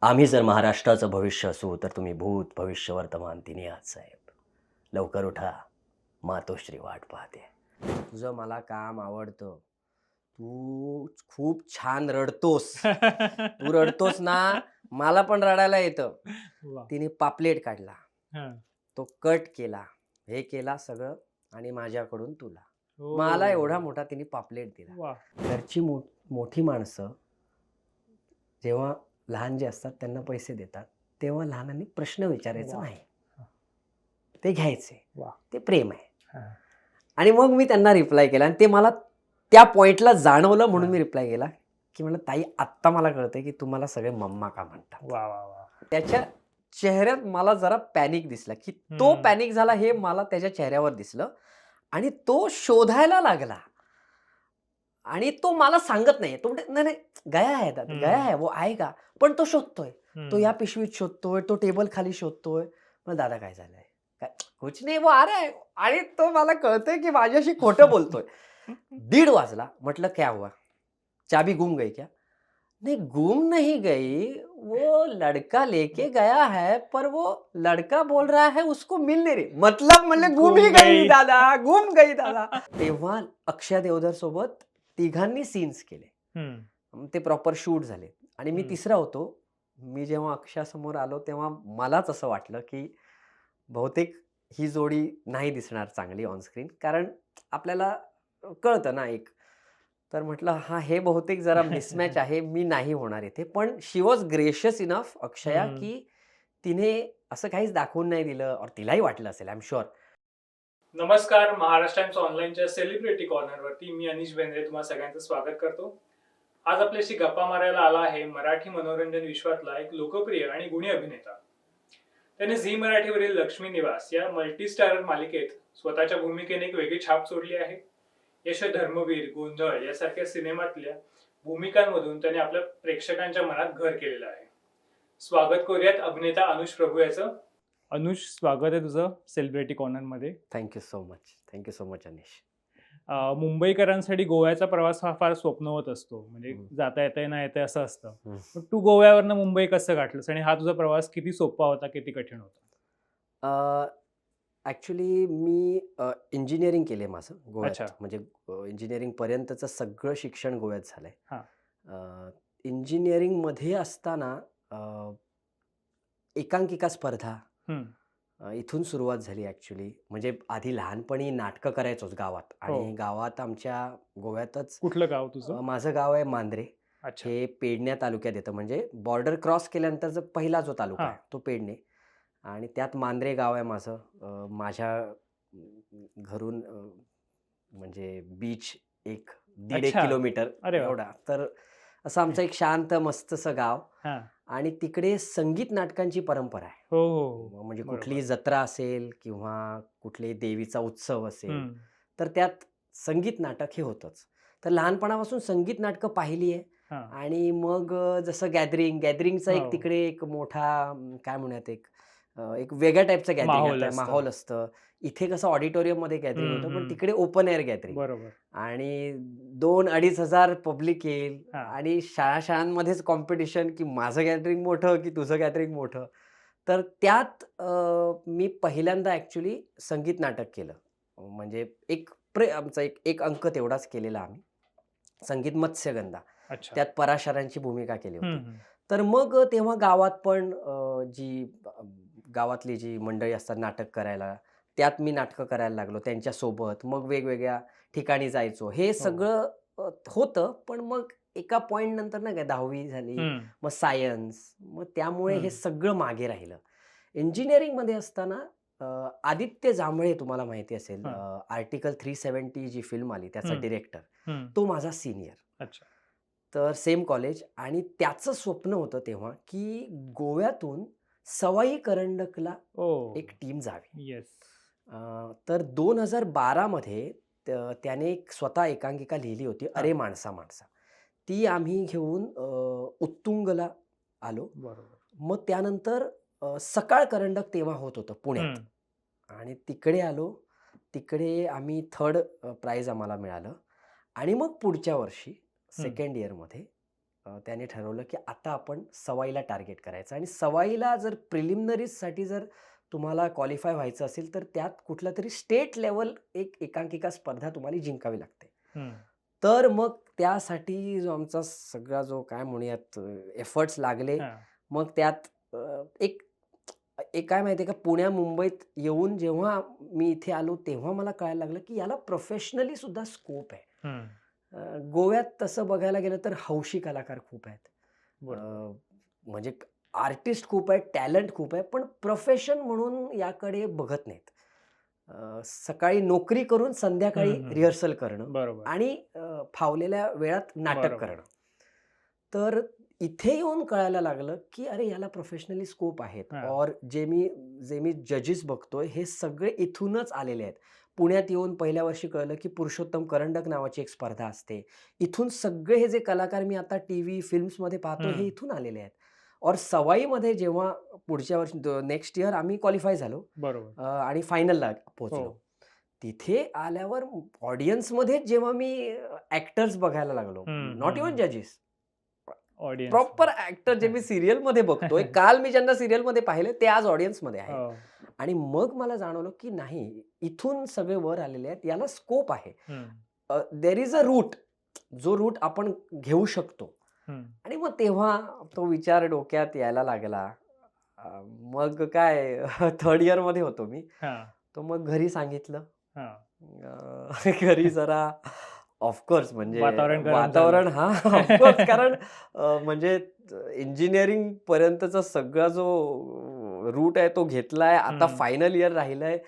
आम्ही जर महाराष्ट्राचं भविष्य असू, तर तुम्ही भूत, भविष्य, वर्तमान तिन्ही आहात साहेब. लवकर उठा, मातोश्री वाट पाहते. तुझं मला काम आवडतं. तू खूप छान रडतोस. तू रडतोस ना, मला पण रडायला येतं. वाह! तिने पापलेट काढला, हां. तो कट केला, हे केला सगळं आणि माझ्याकडून तुला. मला एवढा ओह! मोठा तिने पापलेट दिला. वाह! घरची मोठी माणसं जेव्हा लहान जे असतात त्यांना पैसे देतात, तेव्हा लहानांनी प्रश्न विचारायचा वाह! नाही. ते घ्यायचे. वाह! ते प्रेम आहे. हां, आणि मग मी त्यांना रिप्लाय केला आणि ते मला त्या पॉइंटला जाणवलं म्हणून मी हां. रिप्लाय केला, की म्हणलं, "ताई आत्ता मला कळतंय, की तुम्हाला सगळे मम्मा का म्हणतात." वाह, वाह, वाह! त्याच्या चेहऱ्यात मला जरा पॅनिक दिसला, की तो हं. पॅनिक झाला हे मला त्याच्या चेहऱ्यावर दिसलं आणि तो शोधायला लागला. आणि तो मला सांगत नाहीये. तो म्हणतो, "नहीं, नहीं, गया है दादा, गया हं, है, वो आएगा." पण तो शोधतोय. तो या हं. पिशवीत शोधतोय, तो टेबल खाली शोधतोय. मग दादा काय झालंय? काय कुछ नहीं वो आ रहा है. आणि तो मला कळतंय, की माझ्याशी खोटं बोलतोय. 1:30 वाजला. म्हटलं, "क्या हुआ? चाबी गुम गई क्या?" "नहीं, गुम नहीं गई. वो लड़का लेके गया है, पर वो लड़का बोल रहा है उसको मिल नहीं रही." मतलब म्हणले गुम गुम ही गई गई. दादा, गुम गई दादा. तेव्हा अक्षय देवधर सोबत तिघांनी सीन्स केले. हं, मग ते प्रॉपर शूट झाले आणि मी हं. तिसरा होतो. मी जेव्हा अक्षयासमोर आलो, तेव्हा मलाच असं वाटलं, की बहुतेक ही जोडी नाही दिसणार चांगली ऑन स्क्रीन. कारण आपल्याला कळतं ना एक. तर म्हटलं, "हां, हे बहुतेक जरा मिसमॅच आहे. मी नाही होणार इथे." पण शी वॉज ग्रेशियस इनफ अक्षया, हं. की तिने असं काहीच दाखवून नाही दिलं और तिलाही वाटलं असेल आय एम शुअर. नमस्कार. महाराष्ट्र टाइम्स ऑनलाईनच्या सेलिब्रिटी कॉर्नरवरती मी अनिश बेंद्रे तुम्हा सगळ्यांचं स्वागत करतो. आज आपल्याशी गप्पा मारायला आला आहे मराठी मनोरंजन विश्वातला एक लोकप्रिय आणि गुणी अभिनेता. त्याने झी मराठीवरील लक्ष्मी निवास या मल्टी स्टारर मालिकेत स्वतःच्या भूमिकेने एक वेगळी छाप सोडली आहे. यश धर्मवीर, गोंधळ यासारख्या सिनेमातल्या भूमिकांमधून त्याने आपल्या प्रेक्षकांच्या मनात घर केलेलं आहे. स्वागत करूयात अभिनेता अनुष प्रभू याचं. अनुष, स्वागत आहे तुझं सेलिब्रिटी कॉर्नरमध्ये. Thank you so much. Thank you so much Anish. मुंबईकरांसाठी गोव्याचा प्रवास हा फार स्वप्नवत असतो. म्हणजे हं, जाता येतंय, नाही येतंय असं असतं. हं. मग तू गोव्यावरनं मुंबई कसं गाठलंस आणि हा तुझा प्रवास किती सोपा होता, किती कठीण होता? ॲक्चुअली मी इंजिनिअरिंग केलं आहे माझं अच्छा. गोव्यात. म्हणजे इंजिनिअरिंगपर्यंतचं सगळं शिक्षण गोव्यात झालं आहे. हां. इंजिनिअरिंगमध्ये असताना अ, एकांकिका स्पर्धा हं. इथून सुरुवात झाली ॲक्चुअली. म्हणजे आधी लहानपणी नाटकं करायचोच गावात हो. आणि गावात आमच्या गोव्यातच कुठलं गाव तुझं? माझं गाव आहे मांद्रे. अच्छा. हे पेडण्या तालुक्यात येतं. म्हणजे बॉर्डर क्रॉस केल्यानंतरचा पहिला जो तालुका हां. आहे तो पेडणे. आणि त्यात मांद्रे गाव आहे माझं. माझ्या घरून म्हणजे बीच एक 1.5 अच्छा. किलोमीटर अरे वाह! एवढा. तर असं आमचं एक शांत मस्तसं गाव हां. आणि तिकडे संगीत नाटकांची परंपरा आहे. हो, हो, हो. म्हणजे कुठलीही बरोबर. जत्रा असेल किंवा कुठल्याही देवीचा उत्सव असेल, हं. तर त्यात संगीत नाटक हे होतंच. तर लहानपणापासून संगीत नाटकं पाहिली आहे हां. आणि मग जसं गॅदरिंगचा एक हो. तिकडे एक मोठा काय म्हणूयात एक वेगळ्या टाईपचं गॅदरिंग माहोल आता असतं. माहोल असतं. इथे कसं ऑडिटोरियममध्ये गॅदरिंग हं, होतं, पण हं. तिकडे ओपन एअर गॅदरिंग बरोबर. आणि 2-2,500 हजार पब्लिक येईल हां. आणि शाळांमध्येच कॉम्पिटिशन, की माझं गॅदरिंग मोठं की तुझं गॅदरिंग मोठं. तर त्यात मी पहिल्यांदा ॲक्चुअली संगीत नाटक केलं. म्हणजे आमचा एक एक अंक तेवढाच केलेला आम्ही. संगीत मत्स्यगंधा. अच्छा. त्यात पराशरांची भूमिका केली हं, होती. हं. तर मग तेव्हा गावात पण गावातली जी मंडळी असतात नाटक करायला, त्यात मी नाटकं करायला लागलो त्यांच्यासोबत. मग वेगवेगळ्या ठिकाणी जायचो. हे हो. सगळं होतं. पण मग एका पॉइंट नंतर नाही का 10वी झाली, हं, मग सायन्स, मग त्यामुळे हे हं. सगळं मागे राहिलं. इंजिनिअरिंगमध्ये असताना अ, आदित्य जांभळे तुम्हाला माहिती असेल हां. आर्टिकल 370 जी फिल्म आली त्याचा हं, डिरेक्टर, हं. तो माझा सीनियर. अच्छा. तर सेम कॉलेज आणि त्याचं स्वप्न होतं तेव्हा, की गोव्यातून सवाई करंडकला ओह! एक टीम जावी. येस. तर 2012 मध्ये त्याने एक स्वतः एकांकिका लिहिली होती, "अरे हां. माणसा माणसा." ती आम्ही घेऊन उत्तुंगला आलो. बरोबर. मग त्यानंतर सकाळ करंडक तेव्हा होत होतं पुण्यात हं, आणि तिकडे आलो. तिकडे आम्ही 3rd प्राइज आम्हाला मिळालं आणि मग पुढच्या वर्षी हं. 2nd इयरमध्ये त्याने ठरवलं की आता आपण सवाईला टार्गेट करायचं आणि सवाईला जर प्रिलिमिनरीजसाठी जर तुम्हाला क्वालिफाय व्हायचं असेल तर त्यात कुठला तरी स्टेट लेवल एक एकांकिका स्पर्धा तुम्हाला जिंकावी लागते. हम्म. तर मग त्यासाठी जो आमचा सगळा जो काय म्हणूयात एफर्ट्स लागले. हा. मग त्यात एक एक काय माहिती आहे का, पुण्या मुंबईत येऊन जेव्हा मी इथे आलो तेव्हा मला कळायला लागलं की याला प्रोफेशनली सुद्धा स्कोप आहे. हम्म. गोव्यात तसं बघायला गेलं तर हौशी कलाकार खूप आहेत. बरोबर. म्हणजे आर्टिस्ट खूप आहेत, टॅलेंट खूप आहे, पण प्रोफेशन म्हणून याकडे बघत नाहीत. सकाळी नोकरी करून संध्याकाळी हम्म. रिहर्सल करणं बरोबर. आणि फावलेल्या वेळात नाटक बरोबर. करणं. तर इथे येऊन कळायला लागलं की अरे याला प्रोफेशनली स्कोप आहेत. हा. और जे मी जजेस बघतोय हे सगळे इथूनच आलेले आहेत. पुण्यात येऊन पहिल्या वर्षी कळलं की पुरुषोत्तम करंडक नावाची एक स्पर्धा असते. इथून सगळे हे जे कलाकार मी आता टीव्ही फिल्म्समध्ये पाहतो हे हम्म. इथून आलेले आहेत. और सवाईमध्ये जेव्हा पुढच्या वर्षी नेक्स्ट इयर आम्ही क्वालिफाय झालो बरोबर. आणि फायनलला पोहोचलो. हो. तिथे आल्यावर ऑडियन्समध्ये जेव्हा मी ॲक्टर्स बघायला लागलो, हम्म. नॉट इव्हन जजेस, ऑडियन्स. प्रॉपर ॲक्टर जे मी सीरियलमध्ये बघतोय, काल मी ज्यांना सीरियलमध्ये पाहिले ते आज ऑडियन्समध्ये आहेत. हो. आणि मग मला जाणवलं की नाही, इथून सगळे वर आलेले आहेत, याला स्कोप आहे. हम्म. देअर इज अ रूट, जो रूट आपण घेऊ शकतो. हम्म. आणि मग तेव्हा तो विचार डोक्यात यायला लागला. मग काय थर्ड इयरमध्ये होतो मी. हा. तर मग घरी सांगितलं. हा. घरी जरा ऑफकोर्स म्हणजे वातावरण गरम वातावरण झालं. हां, ऑफकोर्स कारण म्हणजे इंजिनिअरिंग पर्यंतचा सगळा जो रूट आहे तो घेतलाय. आता हम्म. फायनल इयर राहिलंय.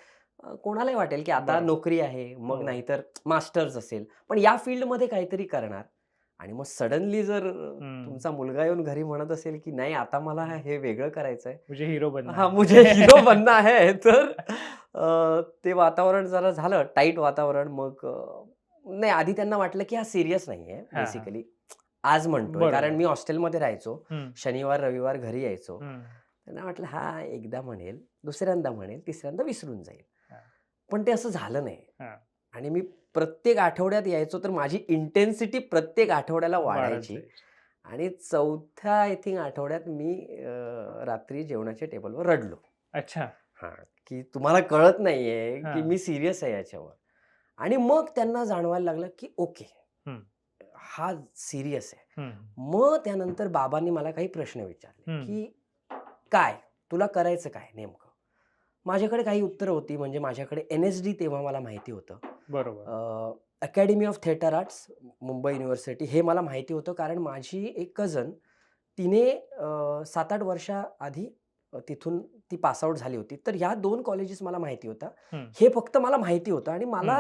कोणालाही वाटेल की आता बरोबर. नोकरी आहे, मग हो. नाहीतर मास्टर्स असेल. पण या फील्डमध्ये काहीतरी करणार आणि मग सडनली जर हम्म. तुमचा मुलगा येऊन घरी म्हणत असेल की नाही आता मला हे वेगळं करायचंय. मुझे हीरो बनना हां, है. मुझे हीरो बनना है. तर ते वातावरण जरा झालं टाईट वातावरण. मग नाही, आधी त्यांना वाटलं की हा सीरियस नाहीये हा, हा. बेसिकली. आज म्हणतोय कारण बरोबर. मी हॉस्टेलमध्ये राहायचो. हम्म. शनिवार, रविवार घरी यायचो. हम्म. त्यांना वाटलं हा एकदा म्हणेल, दुसऱ्यांदा म्हणेल, तिसऱ्यांदा विसरून जाईल. हा. पण ते असं झालं नाही. हा. आणि मी प्रत्येक आठवड्यात यायचो तर माझी इंटेन्सिटी प्रत्येक आठवड्याला वाढत वाढायची. जाईल. आणि चौथ्या आय थिंक आठवड्यात मी रात्री जेवणाच्या टेबलवर रडलो. अच्छा. हां, की तुम्हाला कळत नाहीये की हां. मी सीरियस आहे याच्यावर. आणि मग त्यांना जाणवायला लागलं की ओके, हं. हा सीरियस आहे. हं. मग त्यानंतर बाबांनी मला काही प्रश्न विचारले, हं. की काय तुला करायचं काय नेमकं? माझ्याकडे काही उत्तरं होती. म्हणजे माझ्याकडे NSD तेव्हा मला माहिती होतं. बरोबर. Academy of theatre arts, Mumbai university हे मला माहिती होतं. कारण माझी एक कझन तिने 7-8 वर्षाआधी तिथून ती पास आउट झाली होती. तर ह्या 2 कॉलेजेस मला माहिती होतं. हं. हे फक्त मला माहिती होतं आणि मला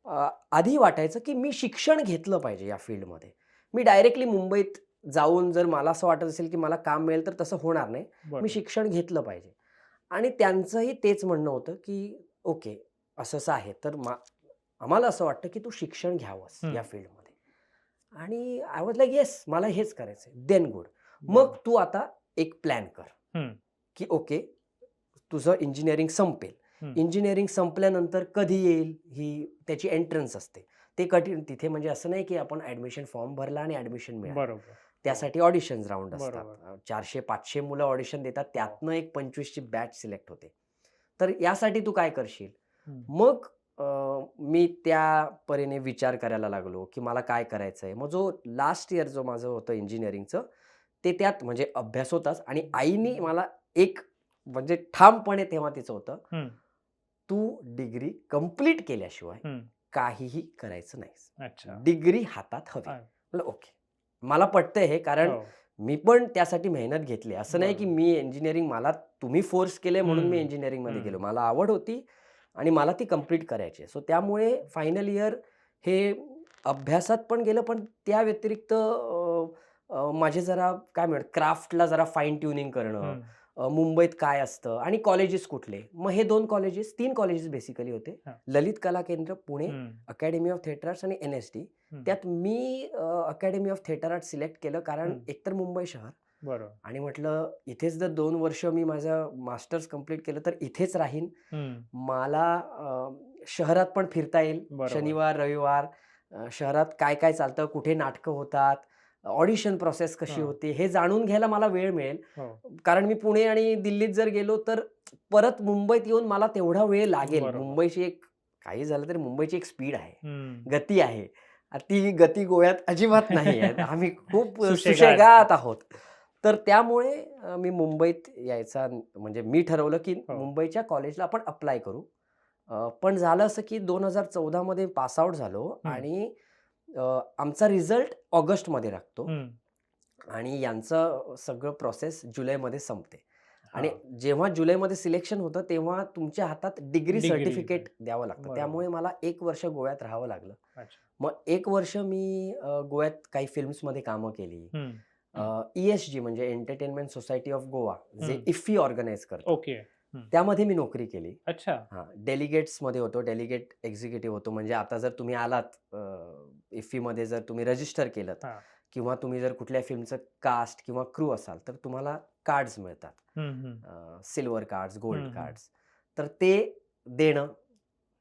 हं. आधी वाटायचं की मी शिक्षण घेतलं पाहिजे या फील्डमध्ये. मी डायरेक्टली मुंबईत जाऊन जर मला असं वाटत असेल की मला काम मिळेल तर तसं होणार नाही. मी बरोबर. शिक्षण घेतलं पाहिजे. आणि त्यांचंही तेच म्हणणं होतं की ओके, असं-असं आहे. तर आम्हाला असं वाटतं की तू शिक्षण घ्यावंस हं. या फील्डमध्ये. आणि आय वॉज लाइक येस, मला हेच करायचंय. Then good. मग बरोबर. तू आता एक प्लॅन कर, हं. की ओके, तुझं इंजिनिअरिंग संपेल. हं. इंजिनिअरिंग संपल्यानंतर कधी येईल ही त्याची एंट्रन्स असते. ते कठीण तिथे म्हणजे असं नाही की आपण ॲडमिशन फॉर्म भरला आणि ॲडमिशन मिळालं. बरोबर. हो. त्यासाठी ऑडिशन्स राउंड बरोबर. असतात. 400-500 मुलं ऑडिशन देतात. हो. त्यातनं एक 25ची बॅच सिलेक्ट होते. तर यासाठी तू काय करशील? हं. मग मी त्या परीने विचार करायला लागलो, की मला काय करायचंय. मग जो लास्ट इयर जो माझं होतं इंजिनिअरिंगचं, ते त्यात म्हणजे अभ्यास होताच आणि आईनी मला एक म्हणजे ठामपणे तेव्हा तिचं होतं, हं. तू डिग्री कंप्लीट केल्याशिवाय हं. काहीही करायचं नाहीस. अच्छा. डिग्री हातात हवी. हां. म्हणलं ओके. मला पटतंय हे कारण हो. मी पण त्यासाठी मेहनत घेतली. असं नाही की बरोबर. मी इंजिनिअरिंग मला तुम्ही फोर्स केलंय म्हणून मी हं. इंजिनिअरिंगमध्ये गेलो. हं. मला आवड होती आणि मला ती कंप्लीट करायची आहे. सो त्यामुळे फायनल इयर हे अभ्यासात पण गेलं, पण त्या व्यतिरिक्त माझे जरा काय म्हणतात क्राफ्टला जरा फाईन ट्युनिंग करणं, हं. मुंबईत काय असतं आणि कॉलेजेस कुठले. मग हे 2 कॉलेजेस 3 कॉलेजेस बेसिकली होते. हां. ललित कला केंद्र पुणे, हं. अकॅडमी ऑफ थिएटर आर्ट्स आणि NSD. हं. त्यात मी academy of theatre arts select केलं कारण हं. एकतर मुंबई शहर बरोबर. आणि म्हटलं इथेच जर 2 वर्ष मी माझं मास्टर्स कंप्लीट केलं तर इथेच राहीन. हं. मला शहरात पण फिरता येईल. बरोबर. शनिवार, रविवार शहरात काय-काय चालतं, कुठे नाटकं होतात, ऑडिशन प्रोसेस कशी हां. होते हे जाणून घ्यायला मला वेळ मिळेल. हो. कारण मी पुणे आणि दिल्लीत जर गेलो तर परत मुंबईत येऊन मला तेवढा वेळ लागेल. बरोबर. मुंबईची एक काही झालं तरी मुंबईची एक स्पीड आहे, हं. गती आहे. ती गती गोव्यात अजिबात नाही आहे. आम्ही खूप सुशेगात. सुशेगात आहोत. तर त्यामुळे मी मुंबईत यायचा म्हणजे मी ठरवलं की हो. मुंबईच्या कॉलेजला आपण अप्लाय करू. पण झालं असं की 2014 मध्ये पास आउट झालो हं. आणि आमचा रिझल्ट ऑगस्टमध्ये लागतो हं. आणि यांचं सगळं प्रोसेस जुलैमध्ये संपते. आणि हां. जेव्हा जुलैमध्ये सिलेक्शन होतं तेव्हा तुमच्या हातात डिग्री डिग्री. सर्टिफिकेट द्यावं लागतं. बरोबर. त्यामुळे मला 1 वर्ष गोव्यात राहावं लागलं. अच्छा. मग 1 वर्ष मी गोव्यात काही फिल्म्समध्ये कामं केली. हं. ESG म्हणजे एंटरटेनमेंट सोसायटी ऑफ गोवा जे हं. इफ्फी ऑर्गनाइज करतं. ओके. हं. त्यामध्ये मी नोकरी केली. अच्छा. हां, डेलिगेट्समध्ये होतो. डेलिगेट एक्झिक्युटिव्ह होतो. म्हणजे आता जर तुम्ही आलात इफ्फीमध्ये जर तुम्ही रजिस्टर केलंत हां. किंवा तुम्ही जर कुठल्या फिल्मचं कास्ट किंवा क्रू असाल, तर तुम्हाला कार्ड्स मिळतात. हं, हं. सिल्व्हर कार्ड्स, गोल्ड हं, हं. कार्ड्स. तर ते देणं,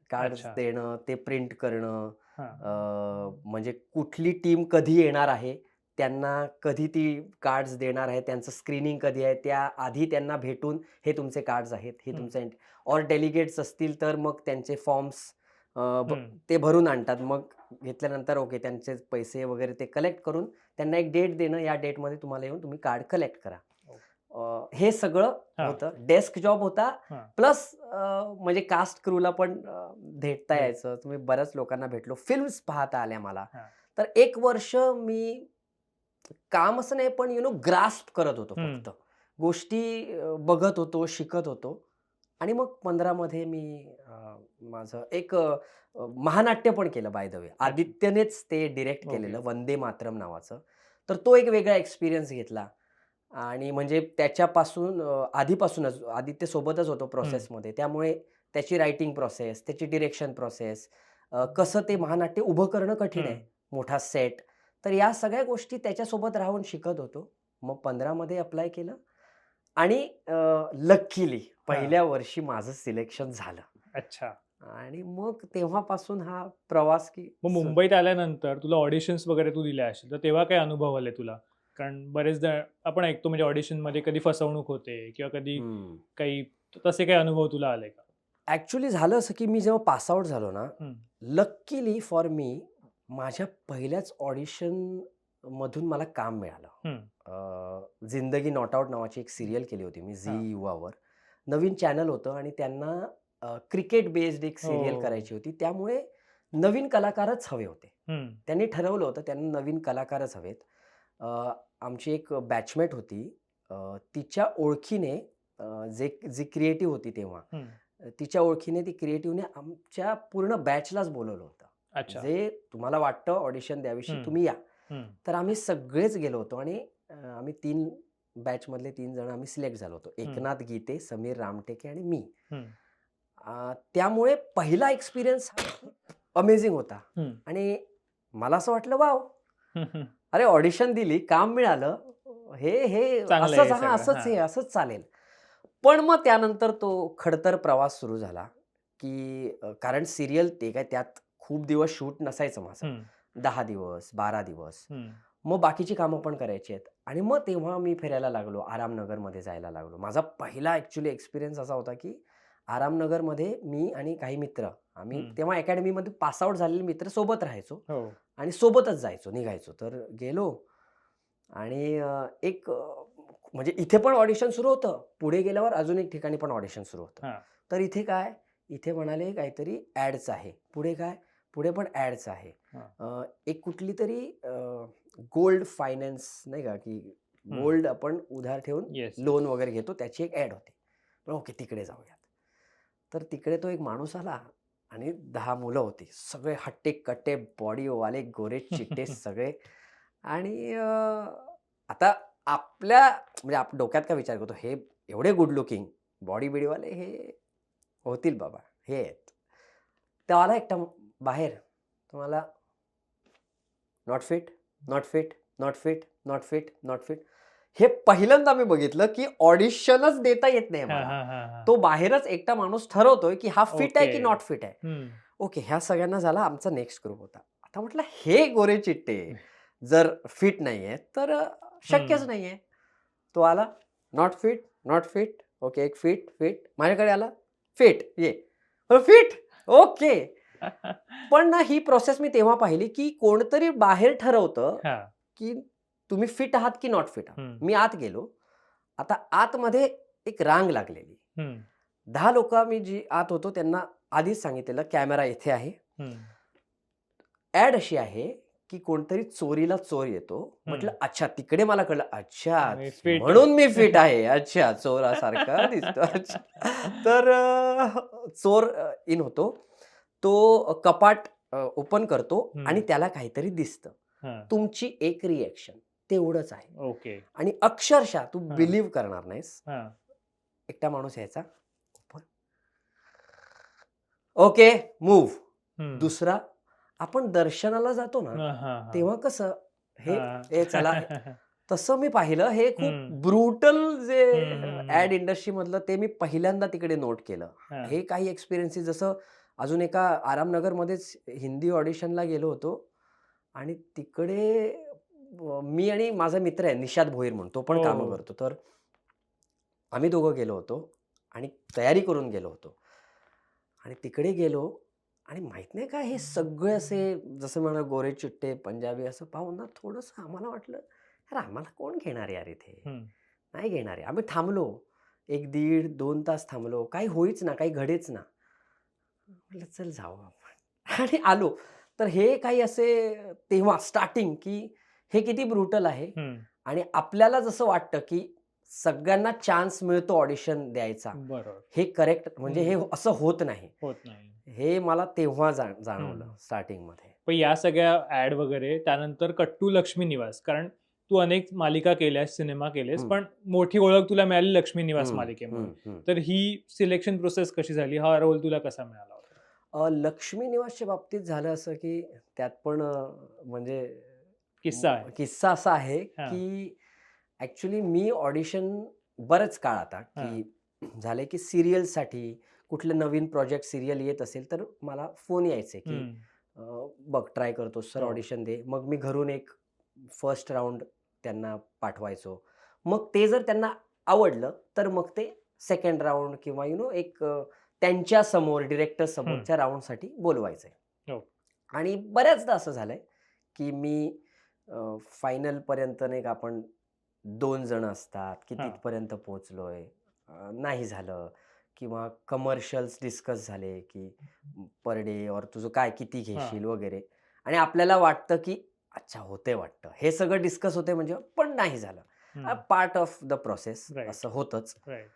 कार्ड्स अच्छा. देणं, ते प्रिंट करणं, हां. म्हणजे कुठली टीम कधी येणार आहे, त्यांना कधी ती कार्ड्स देणार आहे, त्यांचं स्क्रीनिंग कधी आहे, त्याआधी त्यांना भेटून हे तुमचे कार्ड्स आहेत, हे हं. तुमचं और डेलिगेट्स असतील तर मग त्यांचे फॉर्म्स हं. ते भरून आणतात. मग घेतल्यानंतर ओके त्यांचे पैसे वगैरे ते कलेक्ट करून त्यांना एक डेट देणं, या डेटमध्ये तुम्हाला येऊन तुम्ही कार्ड कलेक्ट करा. हे सगळं हां. होतं. डेस्क जॉब होता हां. प्लस म्हणजे कास्ट क्रूला पण भेटता भेट. यायचं. तुम्ही बऱ्याच लोकांना भेटलो. फिल्म्स पाहता आल्या मला. हां. तर 1 वर्ष मी काम असं नाही पण ग्रास्प करत होतो हं. फक्त. गोष्टी बघत होतो, शिकत होतो आणि मग 15 मध्ये मी माझं एक महानाट्य पण केलं बाय द वे. अच्छा. आदित्यनेच ते डिरेक्ट ओके. केलेलं वंदे मातरम नावाचं. तर तो एक वेगळा एक्सपिरियन्स घेतला आणि म्हणजे त्याच्यापासून आधीपासूनच आदित्य सोबतच होतो हं. प्रोसेसमध्ये. त्यामुळे त्याची रायटिंग प्रोसेस, त्याची डिरेक्शन प्रोसेस, कसं ते महानाट्य उभं करणं कठीण आहे. हं. मोठा सेट. तर या सगळ्या गोष्टी त्याच्यासोबत राहून शिकत होतो. मग 15 मध्ये अप्लाय केलं आणि लकीली हां. पहिल्या वर्षी माझं सिलेक्शन झालं. अच्छा. आणि मग तेव्हापासून हा प्रवास की मग मुंबईत आल्यानंतर तुला ऑडिशन्स वगैरे तू दिल्या असतील, तर तेव्हा काय अनुभव आले तुला? कारण बरेचदा आपण ऐकतो म्हणजे ऑडिशनमध्ये कधी फसवणूक होते किंवा कधी हं. काही तसे काही अनुभव तुला आले का? ॲक्चुअली झालं असं की मी जेव्हा पास आउट झालो ना, हं. लकीली फॉर मी माझ्या पहिल्याच ऑडिशनमधून मला काम मिळालं. हं. जिंदगी नॉट आउट नावाची एक सीरियल केली होती मी हां. झी युवावर. नवीन चॅनल होतं आणि त्यांना क्रिकेट बेस्ड एक सीरियल हो. करायची होती. त्यामुळे नवीन कलाकारच हवे होते. हं. त्यांनी ठरवलं होतं त्यांना नवीन कलाकारच हवेत. अ, आमची एक बॅचमेट होती. तिच्या ओळखीने जी क्रिएटिव्ह होती तेव्हा, हं. तिच्या ओळखीने ती क्रिएटिव्हने आमच्या पूर्ण बॅचलाच बोलावलं होतं. अच्छा. जे तुम्हाला वाटतं ऑडिशन द्याविषयी हं. तुम्ही या. हं. तर आम्ही सगळेच गेलो होतो आणि आम्ही 3 बॅचमधले 3 जण आम्ही सिलेक्ट झालो होतो. हं. एकनाथ गीते, समीर रामटेके आणि मी. हं. त्यामुळे पहिला एक्सपिरियन्स हा खूप अमेझिंग होता हं. आणि मला असं वाटलं वॉव! हं, हं. अरे ऑडिशन दिली, काम मिळालं. हे चांगलं आहे असंच हे हां, सगळं. असंच हे हां. असंच चालेल. पण मग त्यानंतर तो खडतर प्रवास सुरू झाला, की कारण सीरियल ते काय त्यात खूप दिवस शूट नसायचं माझं. हं. 10 दिवस, 12 दिवस. हं. मग बाकीची कामं पण करायची आहेत आणि मग तेव्हा मी फिरायला लागलो. आरामनगरमध्ये जायला लागलो. माझा पहिला ॲक्चुअली एक्सपिरियन्स असा होता, की आरामनगरमध्ये मी आणि काही मित्र आम्ही हं. तेव्हा अकॅडमीमध्ये पास आउट झालेले मित्र सोबत राहायचो हो. आणि सोबतच जायचो, निघायचो. तर गेलो आणि एक म्हणजे इथे पण ऑडिशन सुरू होतं. पुढे गेल्यावर अजून एक ठिकाणी पण ऑडिशन सुरू होतं. हां. तर इथे काय? इथे म्हणाले काहीतरी ॲड्स आहे. पुढे काय? पुढे पण ॲड्स आहे. हां. एक कुठलीतरी गोल्ड फायनान्स नाही का, की हं. गोल्ड आपण उधार ठेवून येस, येस. लोन वगैरे घेतो त्याची एक ॲड होती. ओके तिकडे जाऊयात. तर तिकडे तो एक माणूस आला आणि 10 मुलं होती. सगळे हट्टे-कट्टे बॉडीवाले गोरे-चिट्टे सगळे आणि आता आपल्या म्हणजे आपण डोक्यात काय विचार करतो, हे एवढे गुड लुकिंग बॉडी-बिडीवाले हे होतील बाबा, हे आहेत. तो आला एकटा बाहेर. तो म्हणाला, "not fit, not fit, not fit, not fit, not fit." हे पहिल्यांदा मी बघितलं, की ऑडिशनच देता येत नाही हां, मला. हां, हां, हां. तो बाहेरच एकटा माणूस ठरवतोय, की हा फिट आहे ओके. की नॉट फिट आहे. हं. ओके, ह्या सगळ्यांना झाला आमचा नेक्स्ट ग्रुप होता. आता म्हटलं हे गोरे चिट्टे जर फिट नाहीये तर शक्यच हम्म. नाहीये. तो आला, not fit, not fit, okay, एक फिट, फिट. माझ्याकडे आला, फिट, ये. Fit, okay. पण ना ही प्रोसेस मी तेव्हा पाहिली, की कोणतरी बाहेर ठरवतं, हा. की तुम्ही फिट आहात की नॉट फिट आहात. हम्म. मी आत गेलो. आता आतमध्ये एक रांग लागलेली. हम्म. 10 लोकं मी जी आत होतो त्यांना आधीच सांगितलेलं कॅमेरा इथे आहे. हम्म. ॲड अशी आहे, की कोणतरी चोरीला चोर येतो. म्हटलं हम्म. अच्छा तिकडे मला कळलं, अच्छा मी fit आहे. म्हणून मी फिट आहे. अच्छा चोरासारखा दिसतो. अच्छा. तर चोर इन होतो. तो कपाट ओपन करतो आणि हम्म. त्याला काहीतरी दिसतं. हा. तुमची एक रिएक्शन तेवढंच आहे. ओके. आणि अक्षरशः तू हा. बिलीव्ह करणार नाहीस. हा. एकटा माणूस यायचा. Okay, move. हम्म. दुसरा, आपण दर्शनाला जातो ना, हा, हा, हा. तेव्हा कसं हे हा. हे चला तसं मी पाहिलं. हे खूप हम्म. ब्रुटल जे हम्म, हम्म, ॲड इंडस्ट्रीमधलं ते मी पहिल्यांदा तिकडे नोट केलं. हा. हे काही एक्सपिरियन्सेस जसं अजून एका आरामनगरमध्येच हिंदी ऑडिशनला गेलो होतो आणि तिकडे मी आणि माझा मित्र आहे निषाद भोईर म्हणून, तो पण कामं हो. करतो. तर आम्ही दोघं गेलो होतो आणि तयारी करून गेलो होतो. आणि तिकडे गेलो आणि माहित नाही का हे सगळे असे जसं म्हणा गोरे-चिट्टे पंजाबी असं पाहून ना थोडंसं आम्हाला वाटलं, "यार आम्हाला कोण घेणार यार इथे? हम्म. नाही घेणार आहे." आम्ही थांबलो. 1 दीड 2 तास थांबलो. काही होईच ना, काही घडेच ना. म्हटलं चल जाऊ आपण आणि आलो. तर हे काही असे तेव्हा स्टार्टिंग की हे किती ब्रुटल आहे हम्म. आणि आपल्याला जसं वाटतं की सगळ्यांना चान्स मिळतो ऑडिशन द्यायचा. बरोबर. हे करेक्ट म्हणजे हे हम्म. असं होत नाही. होत नाही. हे मला तेव्हा जाणवलं हम्म. स्टार्टिंगमध्ये. पण या सगळ्या ऍड वगैरे त्यानंतर कट्टू लक्ष्मी निवास, कारण तू अनेक मालिका केल्यास, सिनेमा केलेस, हं, पण मोठी ओळख तुला मिळाली लक्ष्मी निवास हं, मालिकेमुळे. हं, हं. तर ही सिलेक्शन प्रोसेस कशी झाली? हा रोल तुला कसा मिळाला होता? लक्ष्मी निवासच्या बाबतीत झालं असं की त्यात पण म्हणजे किस्सा आहे. किस्सा असा आहे हा. की ॲक्चुअली मी ऑडिशन बरंच काळ आता हा. की झालंय की सीरियलसाठी कुठलं नवीन प्रोजेक्ट सीरियल येत असेल तर मला फोन यायचे की हम्म. बघ ट्राय करतो सर हो. ऑडिशन दे. मग मी घरून एक फर्स्ट राउंड त्यांना पाठवायचो. मग ते जर त्यांना आवडलं तर मग ते सेकंड राउंड किंवा एक त्यांच्या समोर डिरेक्टर हम्म. समोरच्या राउंडसाठी बोलवायचंय. हो. आणि बऱ्याचदा असं झालंय की मी फायनलपर्यंत नाही का आपण 2 जण असतात की हा. तिथपर्यंत पोहोचलोय. नाही झालं किंवा कमर्शियल्स डिस्कस झाले की पर डे और तुझं काय किती हा. घेशील वगैरे आणि आपल्याला वाटतं की अच्छा होतंय वाटतं. हे सगळं डिस्कस होतंय म्हणजे पण नाही झालं. Hmm. Part of the process right. असं होतंच. राईट.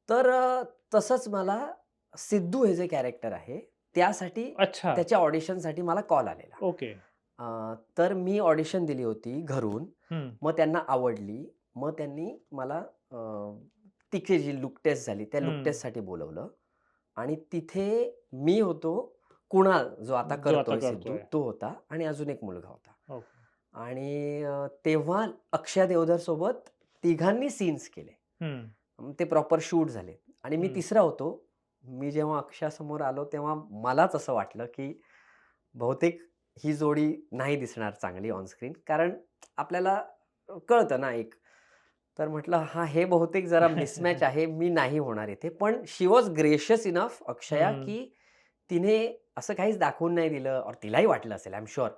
तर तसंच मला सिद्धू हे जे कॅरेक्टर आहे त्यासाठी अच्छा. त्याच्या ऑडिशनसाठी मला कॉल आलेला. ओके. तर मी ऑडिशन दिली होती घरून. हम्म. मग त्यांना आवडली. मग त्यांनी मला तिथे जी लूक टेस्ट झाली त्या लूक हम्म. टेस्टसाठी बोलावलं आणि तिथे मी होतो, कुणाल जो आता जो आता करतोय सिद्धू करतोय. तो होता आणि अजून एक मुलगा होता. ओके. आणि तेव्हा अक्षय देवधर सोबत तिघांनी सीन्स केले. हम्म. ते प्रॉपर शूट झाले आणि मी हम्म. तिसरा होतो. मी जेव्हा अक्षयासमोर आलो तेव्हा मलाच असं वाटलं, की बहुतेक ही जोडी नाही दिसणार चांगली ऑन स्क्रीन. कारण आपल्याला कळतं ना एक. तर म्हटलं हां, हे बहुतेक जरा मिसमॅच आहे. मी नाही होणार इथे. पण शी वॉज ग्रेशियस इनफ अक्षया, हम्म. की तिने असं काहीच दाखवून नाही दिलं और तिलाही वाटलं असेल आय एम शुअर.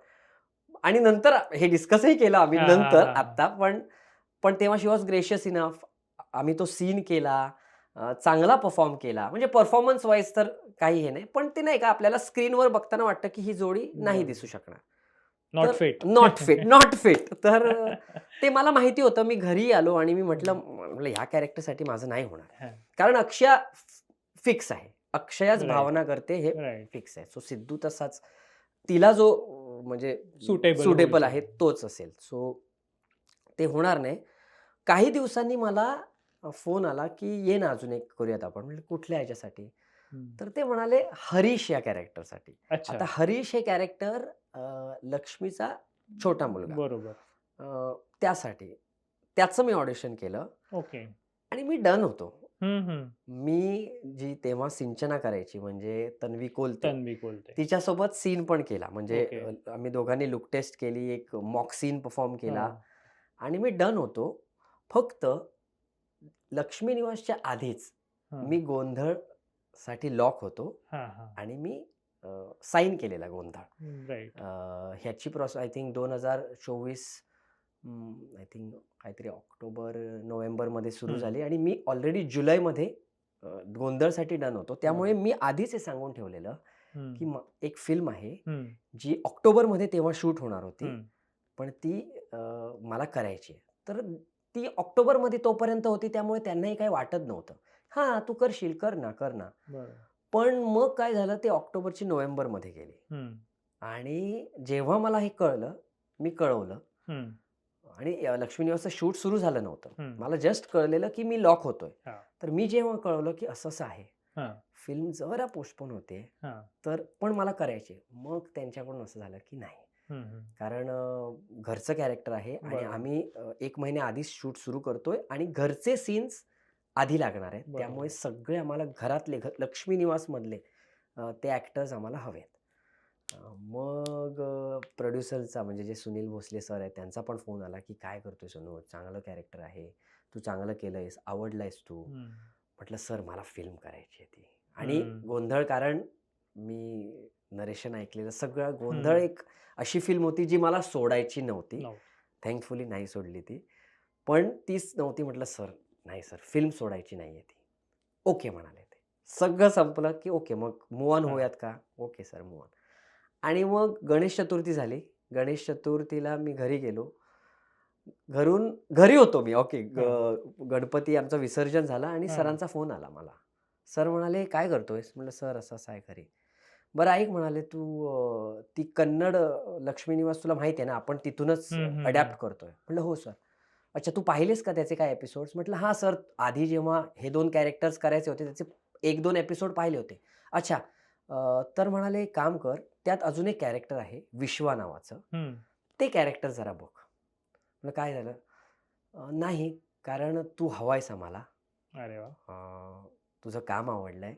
आणि नंतर हे डिस्कसही केलं आम्ही हा, हा, नंतर हा, हा. आत्ता. पण पण तेव्हा शी वॉज ग्रेशियस इनफ. आम्ही तो सीन केला. चांगला परफॉर्म केला. म्हणजे परफॉर्मन्स वाईज तर काही हे नाही. पण ते नाही का आपल्याला स्क्रीनवर बघताना वाटतं, की ही जोडी नाही बरोबर. दिसू शकणार. नॉट तर fit. Not fit, not fit. तर ते मला माहिती होतं. मी घरी आलो आणि मी म्हटलं ह्या कॅरेक्टरसाठी माझं नाही होणार. कारण अक्षया फिक्स आहे. अक्षयाच राईट. भावना करते हे राईट. फिक्स आहे. सो सिद्धू तसाच तिला जो म्हणजे सुटेबल सुटेबल आहे तोच असेल. सो ते होणार नाही. काही दिवसांनी मला फोन आला, की "ये ना अजून एक करूयात आपण." म्हटलं, "कुठल्या ह्याच्यासाठी?" तर ते म्हणाले, "हरीश या कॅरेक्टरसाठी." अच्छा. आता हरीश हे कॅरेक्टर लक्ष्मीचा छोटा मुलगा. बरोबर. त्यासाठी. त्याचं मी ऑडिशन केलं ओके. आणि मी डन होतो. मी जी तेव्हा सिंचना करायची म्हणजे तन्वी कोलते, तन्वी कोलते. तिच्यासोबत सीन पण केला. म्हणजे ओके. आम्ही दोघांनी लुक टेस्ट केली, एक मॉक सीन परफॉर्म केला हो. आणि मी डन होतो. फक्त लक्ष्मी निवासच्या आधीच हं. मी गोंधळसाठी लॉक होतो हां, हां. आणि मी साइन केलेला गोंधळ. राइट. ह्याची process I think 2024 I think काहीतरी ऑक्टोबर, नोव्हेंबरमध्ये सुरू हं. झाली आणि मी ऑलरेडी जुलैमध्ये गोंधळसाठी डन होतो. त्यामुळे बरोबर. मी आधीच हे सांगून ठेवलेलं, हं. की एक फिल्म आहे, हं. जी ऑक्टोबरमध्ये तेव्हा शूट होणार होती. हं. पण ती मला करायची आहे. तर ती ऑक्टोबरमध्ये तोपर्यंत होती त्यामुळे त्यांनाही काही वाटत नव्हतं. हां, तू करशील, कर ना, कर ना. बरोबर. पण मग काय झालं ते ऑक्टोबरची नोव्हेंबरमध्ये गेली हं. आणि जेव्हा मला हे कळलं, मी कळवलं हं. आणि लक्ष्मी निवासचं शूट सुरू झालं नव्हतं. हं. मला जस्ट कळलेलं की मी लॉक होतोय. हां. तर मी जेव्हा कळवलं की असं-असं आहे, हां. फिल्म जरा पोस्टपोन होते, हां. तर पण मला करायची मग त्यांच्याकडून असं झालं की नाही. हं, हं. कारण घरचं कॅरेक्टर आहे आणि बरोबर. आम्ही 1 महिन्या आधीच शूट सुरू करतोय आणि घरचे सीन्स आधी लागणार आहेत. त्यामुळे बरोबर. सगळे आम्हाला घरातले लक्ष्मी निवासमधले ते ॲक्टर्स आम्हाला हवेत. मग प्रोड्युसरचा म्हणजे जे सुनील भोसले सर आहेत त्यांचा पण फोन आला, की "काय करतोय सोनू? चांगलं कॅरेक्टर आहे. तू चांगलं केलंयस, आवडलायस तू." हं. म्हटलं, "सर मला फिल्म करायची आहे ती." आणि हं. गोंधळ कारण मी नरेशन ऐकलेलं सगळं गोंधळ हं. एक अशी फिल्म होती जी मला सोडायची नव्हती. नव्हतं. थँकफुली नाही सोडली ती. पण तीच नव्हती म्हटलं, "सर नाही सर फिल्म सोडायची नाहीये ती." ओके म्हणाले ते. सगळं संपलं, की ओके मग मूव्ह ऑन हां. होऊयात का? Okay sir move on. आणि मग गणेश चतुर्थी झाली. गणेश चतुर्थीला मी घरी गेलो. घरी होतो मी. ओके. हां. गणपती आमचं विसर्जन झालं आणि हां. सरांचा फोन आला मला. सर म्हणाले, "काय करतोयस?" म्हटलं, "सर असं-असं आहे घरी." "बरं ऐक," म्हणाले, "तू ती कन्नड लक्ष्मी निवास तुला माहिती आहे ना, आपण तिथूनच हं, हं, हं. अडॅप्ट करतोय." म्हटलं, "हो सर." "अच्छा तू पाहिलेस का त्याचे काही एपिसोड्स?" म्हटलं, "हां सर, आधी जेव्हा हे 2 कॅरेक्टर्स करायचे होते त्याचे 1-2 एपिसोड पाहिले होते." "अच्छा." तर म्हणाले, "एक काम कर, त्यात अजून एक कॅरेक्टर आहे विश्वा नावाचं. हं. ते कॅरेक्टर जरा बघ." म्हटलं, "काय झालं?" नाही, कारण तू हवायस आम्हाला. अरे वाह! अ, तुझं काम आवडलंय.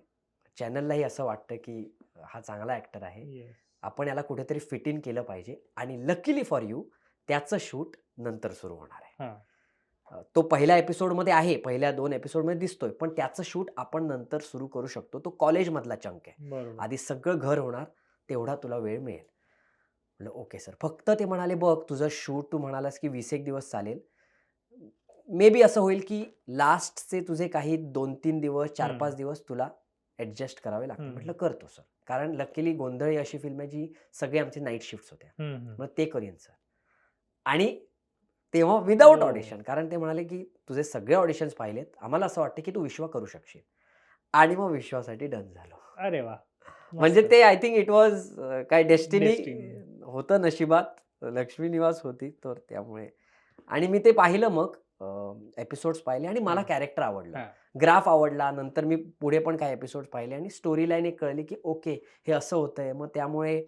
चॅनललाही असं वाटतं, की हा चांगला ॲक्टर आहे. येस. आपण याला कुठेतरी फिट इन केलं पाहिजे आणि लकीली फॉर यू त्याचं शूट नंतर सुरू होणार आहे. हां. तो पहिल्या एपिसोडमध्ये आहे, पहिल्या 2 एपिसोडमध्ये दिसतोय, पण त्याचं शूट आपण नंतर सुरू करू शकतो. तो कॉलेजमधला चंक आहे. बरोबर. आधी सगळं घर होणार, तेवढा तुला वेळ मिळेल. म्हटलं, "ओके सर." फक्त ते म्हणाले, "बघ तुझं शूट तू म्हणालास, की 20 एक दिवस चालेल. मे बी असं होईल, की लास्टचे तुझे काही 2-3 दिवस, हं. 4-5 दिवस तुला ॲडजस्ट करावे लागतील." हं. म्हटलं, "करतो सर." कारण लकीली गोंधळ ही अशी फिल्म आहे, जी सगळे आमचे नाईट शिफ्ट्स होत्या. हं, हं. मग ते करीन सर. आणि तेव्हा विदाऊट ओह! ऑडिशन कारण ते म्हणाले, की "तुझे सगळे ऑडिशन्स पाहिलेत. आम्हाला असं वाटतं, की तू विश्वा करू शकशील." आणि मग विश्वासाठी डन झालो. अरे वाह! म्हणजे मस्त. ते आय थिंक इट वॉज काय डेस्टिनी डेस्टिनी. होतं नशिबात. लक्ष्मी निवास होती तर त्यामुळे आणि मी ते पाहिलं मग एपिसोड्स पाहिले आणि मला हां. कॅरेक्टर आवडलं. हां. ग्राफ आवडला. नंतर मी पुढे पण काही एपिसोड्स पाहिले आणि स्टोरी लाईन एक कळली, की ओके हे असं होतंय. मग त्यामुळे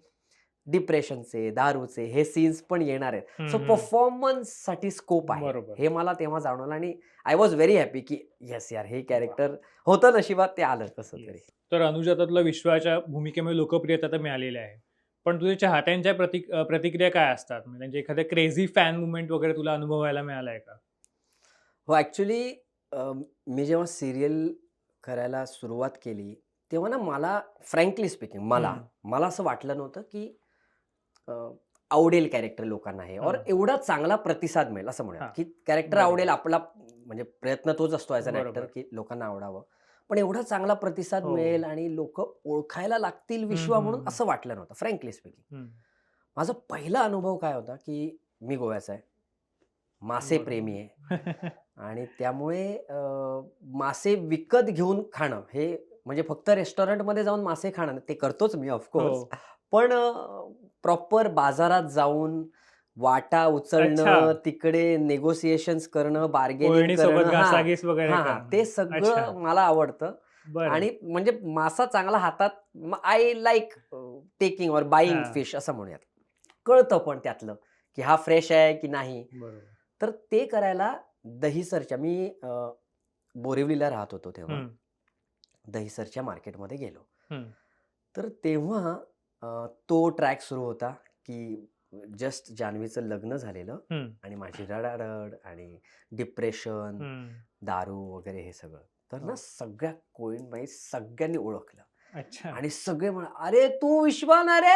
डिप्रेशनचे, दारूचे हे सीन्स पण येणार आहेत. हं, सो हं. परफॉर्मन्ससाठी स्कोप आहे. बरोबर. हे मला तेव्हा जाणवलं आणि आय वॉज व्हेरी हॅपी, की येस यार हे वाह! कॅरेक्टर होतं नशिबात ते आलं कसं तरी. येस. तर अनुज आता तुला विश्वाच्या भूमिकेमुळे लोकप्रियता तर मिळालेली आहे. पण तुझ्या चाहत्यांच्या प्रतिक्रिया काय असतात? म्हणजे एखाद्या क्रेझी फॅन मूव्हमेंट वगैरे तुला अनुभवायला मिळालाय का? हो, ॲक्चुअली मी जेव्हा सीरियल करायला सुरुवात केली, तेव्हा ना मला फ्रँकली स्पीकिंग हं. मला असं वाटलं नव्हतं, की अ, आवडेल कॅरेक्टर लोकांना हे और हां. एवढा चांगला प्रतिसाद मिळेल असं म्हणूयात, हां. की कॅरेक्टर आवडेल बरोबर. आपला म्हणजे प्रयत्न तोच असतो ॲज अन ॲक्टर, बरोबर. की लोकांना आवडावं. पण एवढा चांगला प्रतिसाद हो. मिळेल आणि लोकं ओळखायला लागतील हं, विश्वा हं, म्हणून हं. असं वाटलं नव्हतं फ्रँकली स्पीकिंग. हं. माझा पहिला अनुभव काय होता, की मी गोव्याचा आहे. मासे बरोबर. प्रेमी आहे. आणि त्यामुळे मासे विकत घेऊन खाणं हे म्हणजे फक्त रेस्टॉरंटमध्ये जाऊन मासे खाणं ते करतोच मी ऑफकोर्स. हो. पण प्रॉपर बाजारात जाऊन वाटा अच्छा. उचलणं, तिकडे नेगोशिएशन्स करणं, बार्गेनिंग कोळणीसोबत करणं हां, घासाघीस वगैरे हां, करणं. ते अच्छा. सगळं मला आवडतं बरं. आणि म्हणजे मासा चांगला हातात I like taking or buying हां. फिश असं म्हणूयात. कळतं पण त्यातलं, की हा फ्रेश आहे की नाही. बरोबर. तर ते करायला दहीसरच्या मी बोरिवलीला राहत होतो तेव्हा. हम्म, दहिसरच्या मार्केटमध्ये गेलो. हम्म, तर तेव्हा तो ट्रॅक सुरू होता, की जस्ट जान्हवीचं लग्न झालेलं हम्म, आणि माझी रडारड आणि डिप्रेशन, हम्म. दारू वगैरे हे सगळं. तर ना हो. सगळ्या कोळींबाई सगळ्यांनी ओळखलं अच्छा. आणि सगळे म्हणा, "अरे तू विश्वान अरे!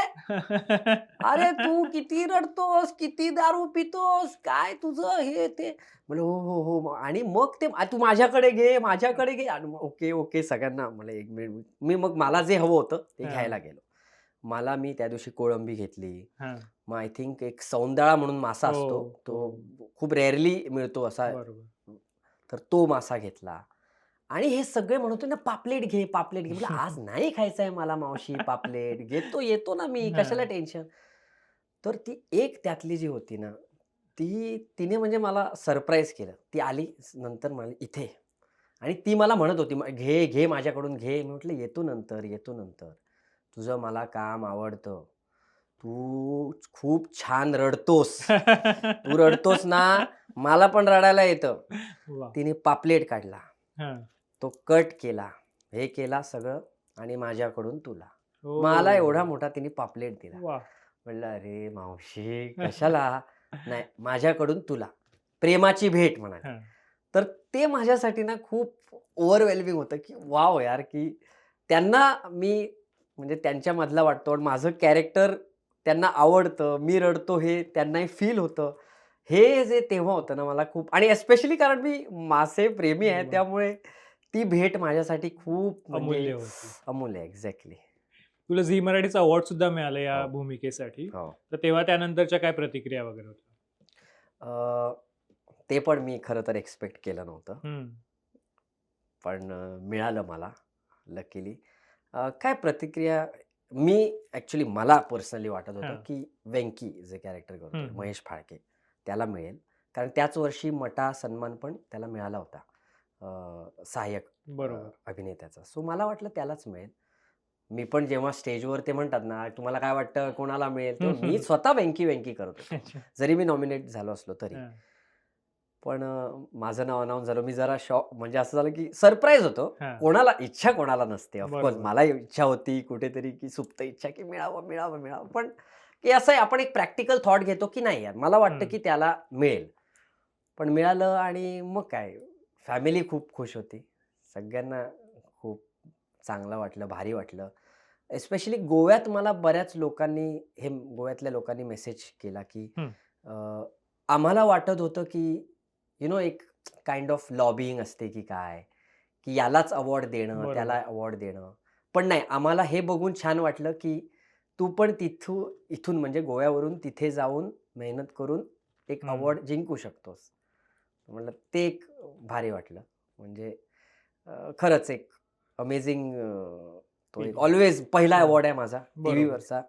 अरे तू किती रडतोस, किती दारू पितोस, काय तुझं हे ते." म्हणलं, "हो, हो, हो." आणि मग ते "तू माझ्याकडे घे, माझ्याकडे घे." आणि मग ओके, ओके सगळ्यांना म्हणलं 1 मिनिट. मी मग मला जे हवं होतं ते हा, घ्यायला गेलो. मी त्या दिवशी कोळंबी घेतली. हा. मग आय थिंक एक सौंदाळा म्हणून मासा हो, असतो. हो. तो खूप रेअरली मिळतो असा. बरोबर. तर तो मासा घेतला आणि हे सगळे म्हणत होते ना, "पापलेट घे, पापलेट घे." म्हटलं, "आज नाही खायचं आहे मला मावशी पापलेट. घेतो, येतो ना मी, हा, कशाला टेन्शन." तर ती एक त्यातली जी होती ना, तिने म्हणजे मला सरप्राईज केलं. ती आली नंतर म्हणाली, "इथे." आणि ती मला म्हणत होती, "घे, घे माझ्याकडून घे." मी म्हटलं, "येतो नंतर, येतो नंतर. तुझं मला काम आवडतं. तू खूप छान रडतोस. तू रडतोस ना, मला पण रडायला येतं." वा. तिने पापलेट काढला. हा. तो कट केला. हे केला सगळं आणि माझ्याकडून तुला. मला एवढा हो. मोठा तिने पापलेट दिला. वा. म्हटलं, "अरे मावशी कशाला?" "नाही, माझ्याकडून तुला. प्रेमाची भेट" म्हणाली. हा. तर ते माझ्यासाठी ना खूप ओव्हरवेल्मिंग होतं, की वॉव यार! की त्यांना मी म्हणजे त्यांच्यामधला वाटतो आणि माझं कॅरेक्टर त्यांना आवडतं. मी रडतो हे त्यांनाही फील होतं. हे जे तेव्हा होतं ना मला खूप आणि एस्पेशली कारण मी मासे प्रेमी आहे वा. त्यामुळे ती भेट माझ्यासाठी खूप म्हणजे अमूल्य होती. अमूल्य आहे. एक्झॅक्टली. तुला झी मराठीचा अवॉर्ड सुद्धा मिळाला या हो, भूमिकेसाठी. हो. तर तेव्हा त्यानंतरच्या काय प्रतिक्रिया वगैरे होत्या? अ, ते पण मी खरं तर एक्स्पेक्ट केलं नव्हतं. हम्म, पण मिळालं मला लकीली. काय प्रतिक्रिया मी ॲक्चुअली मला पर्सनली वाटत हा. होतं, की वेंकी जे कॅरेक्टर करतोय हम्म, महेश फाळके, त्याला मिळेल. कारण त्याच वर्षी मटा सन्मान पण त्याला मिळाला होता. सहाय्यक बरोबर. अभिनेत्याचा. सो मला वाटलं त्यालाच मिळेल. मी पण जेव्हा स्टेजवर ते म्हणतात ना, तुम्हाला काय वाटतं कोणाला मिळेल? तेव्हा मी स्वतः वेंकी, वेंकी करत होतो. अच्छा. जरी मी नॉमिनेट झालो असलो तरी. हा. पण माझं नाव अनाउन्स झालं. मी जरा शॉक म्हणजे असं झालं, की सरप्राईज होतो. हा. इच्छा कोणाला नसते. ऑफकोर्स बरोबर. मलाही इच्छा होती कुठेतरी, की सुप्त इच्छा, की मिळावं, मिळावं, मिळावं. पण की असं आहे आपण एक प्रॅक्टिकल थॉट घेतो, की नाही यार मला वाटतं, हम्म. की त्याला मिळेल. पण मिळालं आणि मग काय फॅमिली खूप खुश होती. सगळ्यांना खूप चांगलं वाटलं, भारी वाटलं. एस्पेशली गोव्यात मला बऱ्याच लोकांनी गोव्यातल्या लोकांनी मेसेज केला, की हम्म. अ, आम्हाला वाटत होतं, की एक काइंड ऑफ लॉबिंग असते की काय, की यालाच अवॉर्ड देणं, बरोबर. त्याला अवॉर्ड देणं. पण नाही, आम्हाला हे बघून छान वाटलं, की तू पण इथून म्हणजे गोव्यावरून तिथे जाऊन मेहनत करून एक हम्म. अवॉर्ड जिंकू शकतोस. म्हटलं ते एक भारी वाटलं. म्हणजे खरंच एक अमेझिंग तो एक Feeling. ऑल्वेज पहिला हम्म. अवॉर्ड आहे माझा बरोबर. टीव्हीवरचा.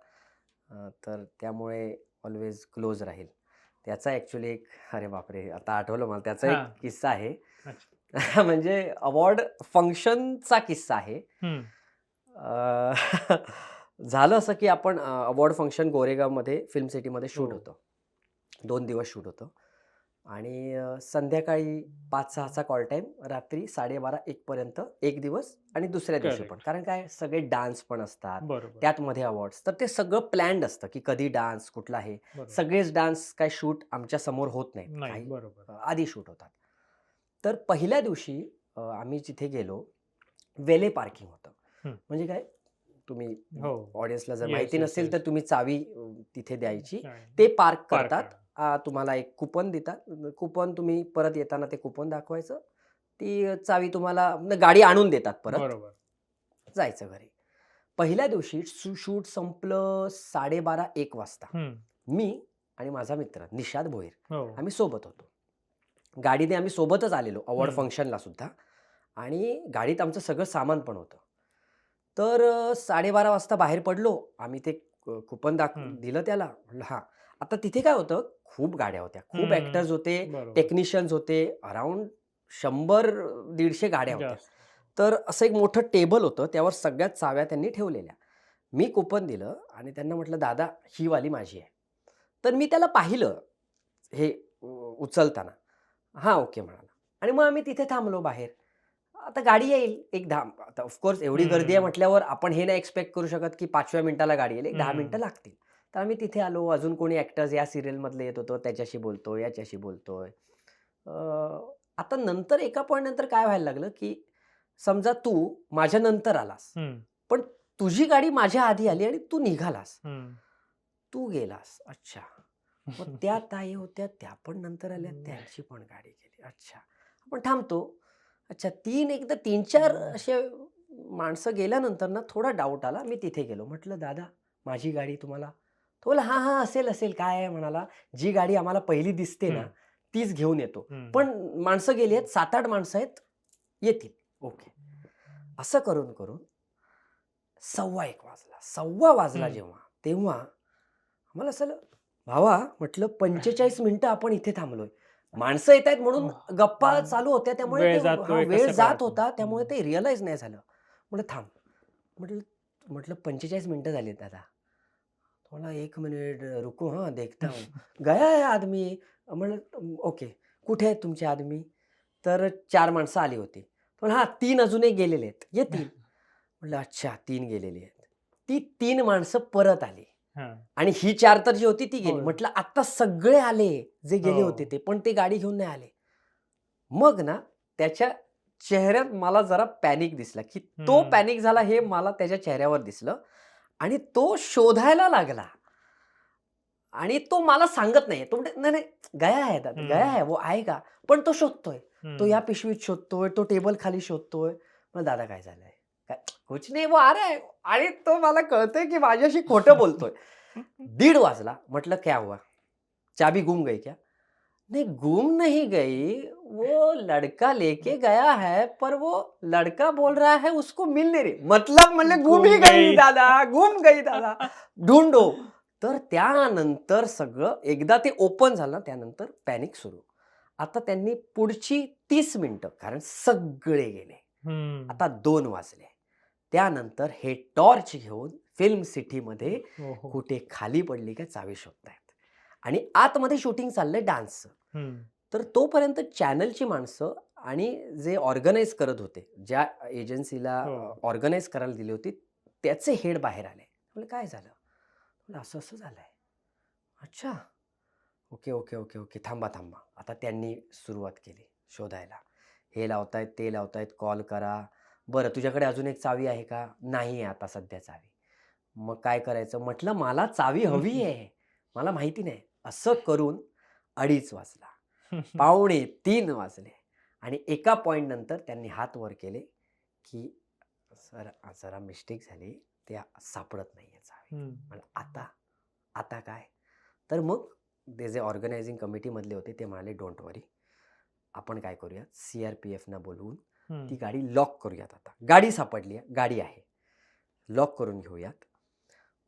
तर त्यामुळे ऑल्वेज क्लोज राहील. त्याचा ॲक्चुअली एक अरे बापरे! आता आठवलं मला त्याचा हा. एक किस्सा आहे. अच्छा. म्हणजे अवॉर्ड फंक्शनचा किस्सा आहे. हम्म. अ, झालं असं की आपण अवॉर्ड फंक्शन गोरेगावमध्ये फिल्म सिटीमध्ये हो. शूट होतं. 2 दिवस शूट होतं आणि संध्याकाळी 5-6चा कॉल टाईम, रात्री 12:30-1 पर्यंत एक दिवस आणि दुसऱ्या दिवशी पण. करेक्ट. कारण काय सगळे डान्स पण असतात, बरोबर. त्यात मध्ये अवॉर्ड्स. तर ते सगळं प्लॅन्ड असतं की कधी डान्स, कुठला आहे. बरोबर. सगळेच डान्स काय शूट आमच्या समोर होत नाहीत. नाही. काही बरोबर. आधी शूट होतात. तर पहिल्या दिवशी आम्ही जिथे गेलो, वेले पार्किंग होतं. हम्म. म्हणजे काय तुम्ही हो. ऑडियन्सला जर येस, माहिती येस, नसेल तर येस. तुम्ही चावी तिथे द्यायची. नाही. ते पार्क पार्क करतात. करा. तुम्हाला एक कुपन देतात. कुपन तुम्ही परत येताना ते कुपन दाखवायचं. ती चावी तुम्हाला गाडी आणून देतात परत. बरोबर. जायचं घरी. पहिल्या दिवशी शूट संपलं 12:30-1 वाजता. हम्म. मी आणि माझा मित्र निषाद भोईर हो. आम्ही सोबत होतो. गाडीने आम्ही सोबतच आलेलो अवॉर्ड हम्म. फंक्शनला सुद्धा आणि गाडीत आमचं सगळं सामान पण होतं. तर 12:30 वाजता बाहेर पडलो. आम्ही ते कुपन हम्म. दिलं त्याला. म्हटलं हां. आता तिथे काय होतं, खूप गाड्या होत्या. खूप ॲक्टर्स होते, बरोबर. टेक्निशियन्स होते. अराउंड 100-150 गाड्या होत्या. जास्त. तर असं एक मोठं टेबल होतं. त्यावर सगळ्या चाव्या त्यांनी ठेवलेल्या. मी कुपन दिलं आणि त्यांना म्हटलं, "दादा, ही वाली माझी आहे." तर मी त्याला पाहिलं हे उचलताना. "हां, ओके" म्हणाला आणि मग आम्ही तिथे थांबलो बाहेर. आता गाडी येईल एक 10, आता ऑफकोर्स एवढी गर्दी आहे म्हटल्यावर आपण हे नाही एक्सपेक्ट करू शकत की 5व्या मिनिटाला गाडी येईल, एक 10 मिनिटं लागतील. तर आम्ही तिथे आलो. अजून कोणी ॲक्टर्स या सिरियलमधले येत होतं, त्याच्याशी बोलतोय, याच्याशी बोलतोय. आता नंतर एका पॉइंट नंतर काय व्हायला लागलं, की समजा तू माझ्या नंतर आलास, पण तुझी गाडी माझ्या आधी आली आणि तू निघालास, तू गेलास. अच्छा. मग त्या ताई होत्या, त्या पण नंतर आल्या, त्यांची पण गाडी गेली. अच्छा. आपण थांबतो. अच्छा, एकदा 3-4 असे माणसं गेल्यानंतर ना थोडा डाऊट आला. मी तिथे गेलो. म्हटलं, "दादा, माझी गाडी तुम्हाला?" तो बोलला, "हां, हां, असेल, असेल." काय आहे म्हणाला, "जी गाडी आम्हाला पहिली दिसते ना, तीच घेऊन येतो. पण माणसं गेली आहेत, 7-8 माणसं आहेत, येतील." ओके. असं करून, करून 1:15 वाजला. 1:15 वाजला जेव्हा, तेव्हा आम्हाला असं आलं, "भावा," म्हटलं, "45 मिनिटं आपण इथे थांबलोय. माणसं येत आहेत म्हणून गप्पा चालू होत्या, त्यामुळे वेळ ते जातोय वेळ कसं जात कळत होता, नाही. त्यामुळे ते रिअलाईज नाही झालं." म्हटलं, "थांब." म्हटलं म्हटलं 45 मिनिटं झाली दादा. थोड़ा 1 मिनिट रुको, हाँ देखता हूँ. गया है आदमी. म्हणलं, "ओके, कुठे आहेत तुमचे आदमी?" तर 4 माणसं आली होती. पण हां, 3 अजूनही गेलेले आहेत, येतील. म्हटलं, "अच्छा, 3 गेलेली आहेत." ती 3 माणसं परत आली आणि ही 4 तर जी होती ती गेली. होय. म्हटलं, "आता सगळे आले जे गेले हो. होते ते, पण ते गाडी घेऊन नाही आले." मग ना त्याच्या चेहऱ्यात मला जरा पॅनिक दिसला, की तो पॅनिक झाला हे मला त्याच्या चेहऱ्यावर दिसलं आणि तो शोधायला लागला. आणि तो मला सांगत नाहीये. तो म्हणतो, "नाही, नाही, गया है दादा, गया है, वो आएगा." पण तो शोधतोय. तो या पिशवीत शोधतोय, तो टेबल खाली शोधतोय. मग दादा काय झालंय? काय? कुछ नहीं, वो आ रहा है. आणि तो मला कळतंय की माझ्याशी खोटं बोलतोय. 1:30 वाजला. म्हटलं, "क्या हुआ? चाबी गुम गई क्या?" "नहीं, गुम नहीं गई. वो लड़का लेके गया है, पर वो लड़का बोल रहा है उसको मिल नहीं रही." मतलब म्हणले गुम ही गई दादा, गुम गई दादा. ढूंढो. तर त्यानंतर सगळं एकदा ते ओपन झालं, त्यानंतर पॅनिक सुरू. आता त्यांनी पुढची 30 मिनिटं, कारण सगळे गेले. आता 2 वाजले. त्यानंतर हे टॉर्च घेऊन फिल्म सिटीमध्ये कुठे खाली पडली का चावी शोधतायत. आणि आतमध्ये शूटिंग चाललंय डान्सचं. तर तोपर्यंत चॅनलची माणसं आणि जे ऑर्गनाइज करत होते, ज्या एजन्सीला ऑर्गनाइज करायला दिली होती, त्याचे हेड बाहेर आले. म्हणलं, "काय झालं?" म्हणलं, "असं-असं झालंय." "अच्छा. Okay, okay, okay, okay. थांबा, थांबा." आता त्यांनी सुरुवात केली शोधायला. हे लावतायत, ते लावतायत, कॉल करा. "बरं, तुझ्याकडे अजून एक चावी आहे का?" "नाही आहे आता सध्या चावी." "मग काय करायचं?" म्हटलं, "मला चावी हवी आहे. मला माहिती नाही." असं करून 2:30 वाजला. 2:45 वाजले आणि एका पॉइंट नंतर त्यांनी हात वर केले, की "सर, जरा मिस्टेक झाली. ते सापडत नाहीये चावी." म्हणलं, "आता? आता काय?" तर मग ते जे ऑर्गनायझिंग कमिटीमधले होते ते म्हणाले, "डोंट वरी. आपण काय करूयात, CRPFना बोलवून ती गाडी लॉक करूयात आता. गाडी सापडली आहे, गाडी आहे. लॉक करून घेऊयात.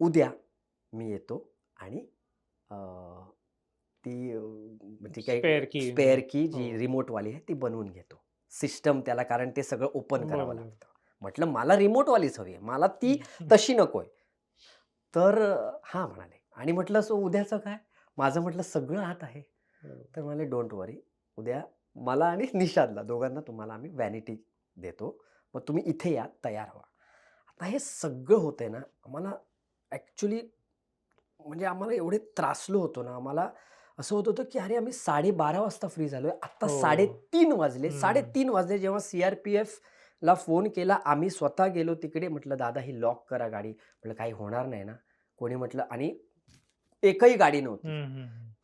उद्या मी येतो आणि ती काही स्पेअर की जी रिमोटवाली आहे ती बनवून घेतो. सिस्टम त्याला, कारण ते सगळं ओपन करावं लागतं." म्हटलं, "मला रिमोटवालीच हवी आहे. मला ती तशी नकोय." तर हां म्हणाले. आणि म्हटलं, "सो उद्याचं काय?" माझं म्हटलं, "सगळं आत आहे." तर म्हणाले, "डोंट वरी. उद्या मला आणि निषादला दोघांना तुम्हाला आम्ही व्हॅनिटी देतो. मग तुम्ही इथे या, तयार व्हा." आता हे सगळं होतंय ना, आम्हाला ॲक्चुअली म्हणजे आम्हाला एवढे त्रासलो होतो ना, आम्हाला असं होत होतं, की अरे आम्ही 12:30 वाजता फ्री झालोय. आत्ता 3:30 वाजले. 3:30 वाजले जेव्हा CRPFला फोन केला. आम्ही स्वतः गेलो तिकडे. म्हटलं, "दादा, ही लॉक करा गाडी." म्हटलं, "काही होणार नाही ना?" कोणी म्हटलं, आणि एकही गाडी नव्हती.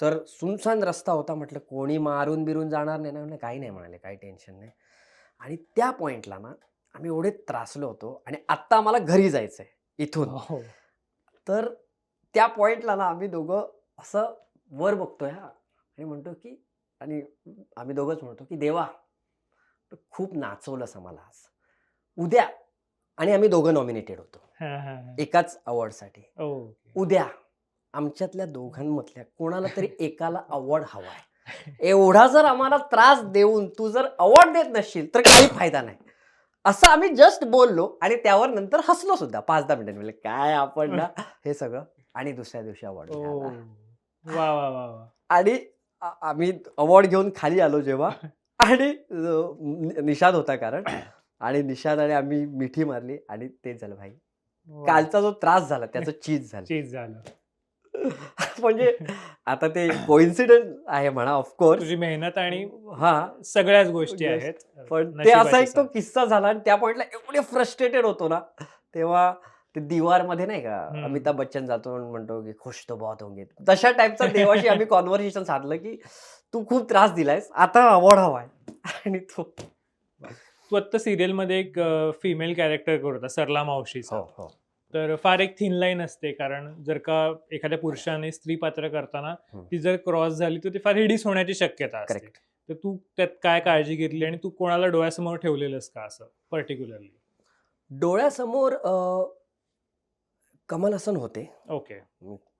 तर सुनसान रस्ता होता. म्हटलं, "कोणी मारून-बिरून जाणार नाही ना?" म्हटलं, "काही नाही," म्हणाले, "काही टेन्शन नाही." आणि त्या पॉइंटला ना आम्ही एवढे त्रासलो होतो आणि आत्ता आम्हाला घरी जायचंय इथून. तर त्या पॉइंटला ना आम्ही दोघं असं वर बघतोय हां, आणि म्हणतो की, आणि आम्ही दोघंच म्हणतो की, "देवा, तू खूप नाचवलंस आम्हाला आज. उद्या." आणि आम्ही दोघं नॉमिनेटेड होतो एकाच अवॉर्डसाठी. "उद्या आमच्यातल्या दोघांमधल्या कोणाला तरी एकाला अवॉर्ड हवाय. एवढा जर आम्हाला त्रास देऊन तू जर अवॉर्ड देत नसशील तर काही फायदा नाही." असं आम्ही जस्ट बोललो आणि त्यावर नंतर हसलो सुद्धा 5-10 मिनिटांनी. म्हणलं, "काय आपण ना हे सगळं." आणि दुसऱ्या दिवशी अवॉर्ड मिळाला. वाह, वाह, वाह, वाह! आणि आम्ही अवॉर्ड घेऊन खाली आलो जेव्हा, आणि निषाद होता कारण. आणि निशाद आणि आम्ही मिठी मारली आणि तेच झालं भाई. वा. कालचा जो त्रास झाला त्याचं चीज झालं. चीज झालं. म्हणजे आता ते कोइन्सिडन्स आहे म्हणा ऑफकोर्स. तुझी मेहनत आणि हां. सगळ्याच गोष्टी Yes. आहेत. पण ते नशिबाची असा एक तो साथ. किस्सा झाला आणि त्या पॉइंटला एवढे फ्रस्ट्रेटेड होतो ना, तेव्हा ते दीवारमध्ये नाही का अमिताभ बच्चन जातो आणि म्हणतो की खुश तो बहुत होंगे. तशा टाईपचा देवाशी आम्ही कॉन्व्हर्सेशन साधलं की तू खूप त्रास दिलायस, आता अवॉर्ड हवाय. आणि तो तू आता सिरियल मध्ये एक फिमेल कॅरेक्टर करत होता सरला मावशीचा. हो, हो. तर फार एक थिन लाईन असते, कारण जर का एखाद्या पुरुषाने स्त्री पात्र करताना ती जर क्रॉस झाली तर ती फार हिडीस होण्याची शक्यता असते. करेक्ट. तर तू त्यात काय काळजी घेतली आणि तू कोणाला डोळ्यासमोर ठेवलेलंस का असं पर्टिक्युलरली? डोळ्यासमोर कमल हसन होते. ओके.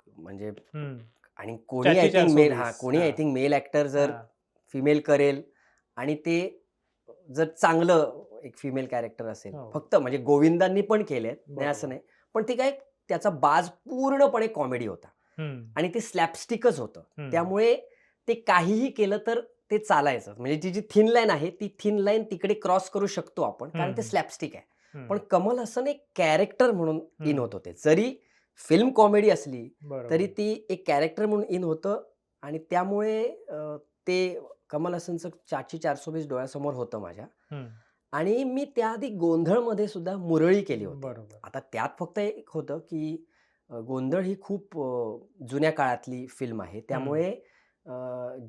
म्हणजे हम्म. आणि कोणी आय चाची थिंक मेल 420. कोणी आय हां. थिंक मेल ऍक्टर जर हां. फिमेल करेल आणि ते जर चांगलं एक फिमेल कॅरेक्टर असेल, हो. फक्त म्हणजे गोविंदांनी पण केलेत, नाही असं बरोबर. नाही. पण ते काय त्याचा बाज पूर्णपणे कॉमेडी होता हम्म. आणि ते स्लॅपस्टिकच होतं. हम्म. त्यामुळे ते काहीही केलं तर ते चालायचं. म्हणजे ती जी थिन लाईन आहे, ती थिन लाईन तिकडे क्रॉस करू शकतो आपण, कारण ते हम्म. स्लॅपस्टिक आहे. हम्म. पण कमल हसन एक कॅरेक्टर म्हणून इन हम्म. होत होते. जरी फिल्म कॉमेडी असली बरोबर. तरी ती एक कॅरेक्टर म्हणून इन होतं आणि त्यामुळे ते कमल हसनचं चाची 420 डोळ्यासमोर होतं माझ्या. हम्म. आणि मी त्याआधी गोंधळमध्ये सुद्या मुरळी केली होती. बरोबर. आता त्यात फक्त एक होतं की गोंधळ ही खूप जुन्या काळातली फिल्म आहे. त्यामुळे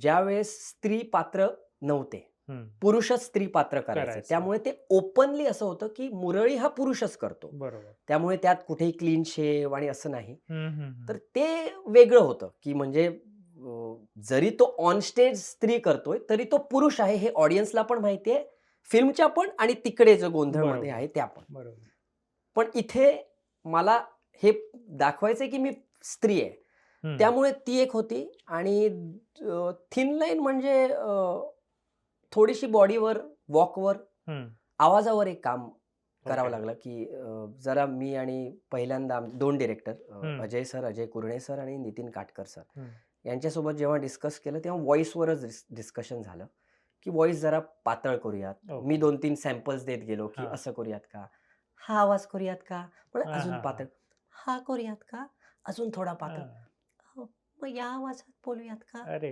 ज्यावेळेस स्त्री पात्र नव्हते, हम्म. पुरुषच स्त्री पात्र करायचे. करायचं. त्यामुळे ते ओपनली असं होतं की मुरळी हा पुरुषच करतो. बरोबर. त्यामुळे त्यात कुठेही क्लीन शेव आणि असं नाही. हम्म. हम्म. तर ते वेगळं होतं की म्हणजे जरी तो ऑन स्टेज स्त्री करतोय तरी तो पुरुष आहे हे ऑडियन्सला पण माहिती आहे, फिल्मच्या पण आणि तिकडे जो गोंधळमध्ये बरोबर. आहे त्या पण. बरोबर. पण इथे मला हे दाखवायचंय की मी स्त्री आहे. हम्म. त्यामुळे ती एक होती आणि थिन लाईन म्हणजे थोडीशी बॉडीवर, वॉकवर, हम्म. आवाजावर एक काम करावं ओके. लागलं की जरा मी आणि पहिल्यांदा 2 डिरेक्टर हम्म. अजय सर, अजय कुरणे सर आणि नितीन काटकर सर हम्म. यांच्यासोबत जेव्हा डिस्कस केलं तेव्हा व्हॉईसवरच डिस्कशन झालं की व्हॉईस जरा पातळ करूयात. ओके. मी 2-3 सॅम्पल्स देत गेलो की हां. असं करूयात का, हा आवाज करूयात का, पण हां, अजून हां, पातळ, हा करूयात का, अजून थोडा पातळ, हां. हो, मग या आवाजात बोलूयात का, अरे.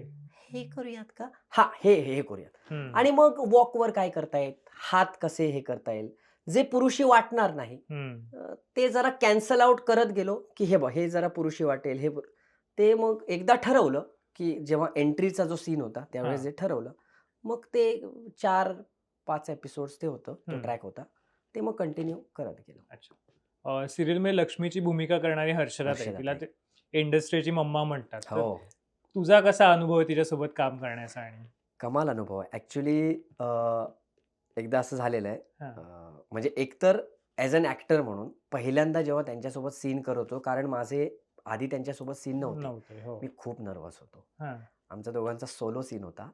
हे करूयात का, हा हे करूयात. हम्म. आणि मग वॉकवर काय करता येईल, हात कसे हे करता येईल, जे पुरुषी वाटणार नाही हम्म. ते जरा कॅन्सल आउट करत गेलो की हे बघ हे जरा पुरुषी वाटेल हे ते मग एकदा ठरवलं की जेव्हा एंट्रीचा जो सीन होता त्यावेळेस हां. जे ठरवलं मग ते 4-5 एपिसोड्स ते होतं, तो हम्म. ट्रॅक होता, ते मग कंटिन्यू करत गेलो. अच्छा. सिरियल मध्ये लक्ष्मीची भूमिका करणारी हर्षदा ताई, तिला हर्षदाताई. ते इंडस्ट्रीची मम्मा म्हणतात. तर हो, तुझा कसा अनुभव आहे तिच्यासोबत काम करण्याचा? आणि कमाल अनुभव आहे. ॲक्च्युली एकदा असं झालेलं आहे, हां. म्हणजे एकतर ॲज अन ॲक्टर म्हणून पहिल्यांदा जेव्हा त्यांच्यासोबत सीन करत होतो, कारण माझे आधी त्यांच्यासोबत सीन नव्हते. नव्हते. हो. मी खूप नर्वस होतो. हां. आमच्या दोघांचा सोलो सीन होता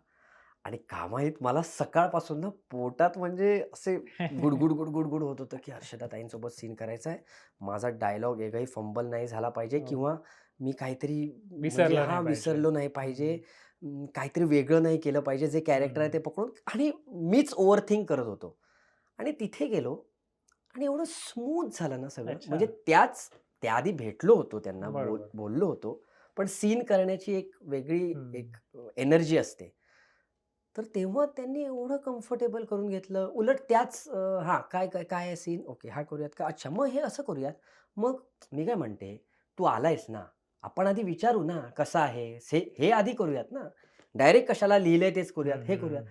आणि कामाईत मला सकाळपासून ना पोटात म्हणजे असे गुडगुड गुडगुड होत होतं की हर्षदाताईंसोबत सीन करायचा आहे. माझा डायलॉग एकही फंबल नाही झाला पाहिजे हो. किंवा मी काहीतरी म्हणजे विसरलं नाही पाहिजे. विसरलो नाही पाहिजे, काहीतरी वेगळं नाही केलं पाहिजे, जे कॅरेक्टर आहे ते पकडून, आणि मीच ओव्हर थिंक करत होतो. आणि तिथे गेलो आणि एवढं स्मूथ झालं ना सगळं, अच्छा. म्हणजे त्याआधी भेटलो होतो त्यांना, बरोबर. बोललो होतो, पण सीन करण्याची एक वेगळी एक एनर्जी असते. तर तेव्हा त्यांनी एवढं कम्फर्टेबल करून घेतलं. उलट त्याच हां, काय आहे सीन? ओके, हा करूयात का? अच्छा, मग हे असं करूयात. मग मी काय म्हणते, तू आलायस ना, आपण आधी विचारू ना, कसा आहेस? हे आधी करूयात ना. डायरेक्ट कशाला लिहिलंय तेच करूयात, हे करूयात.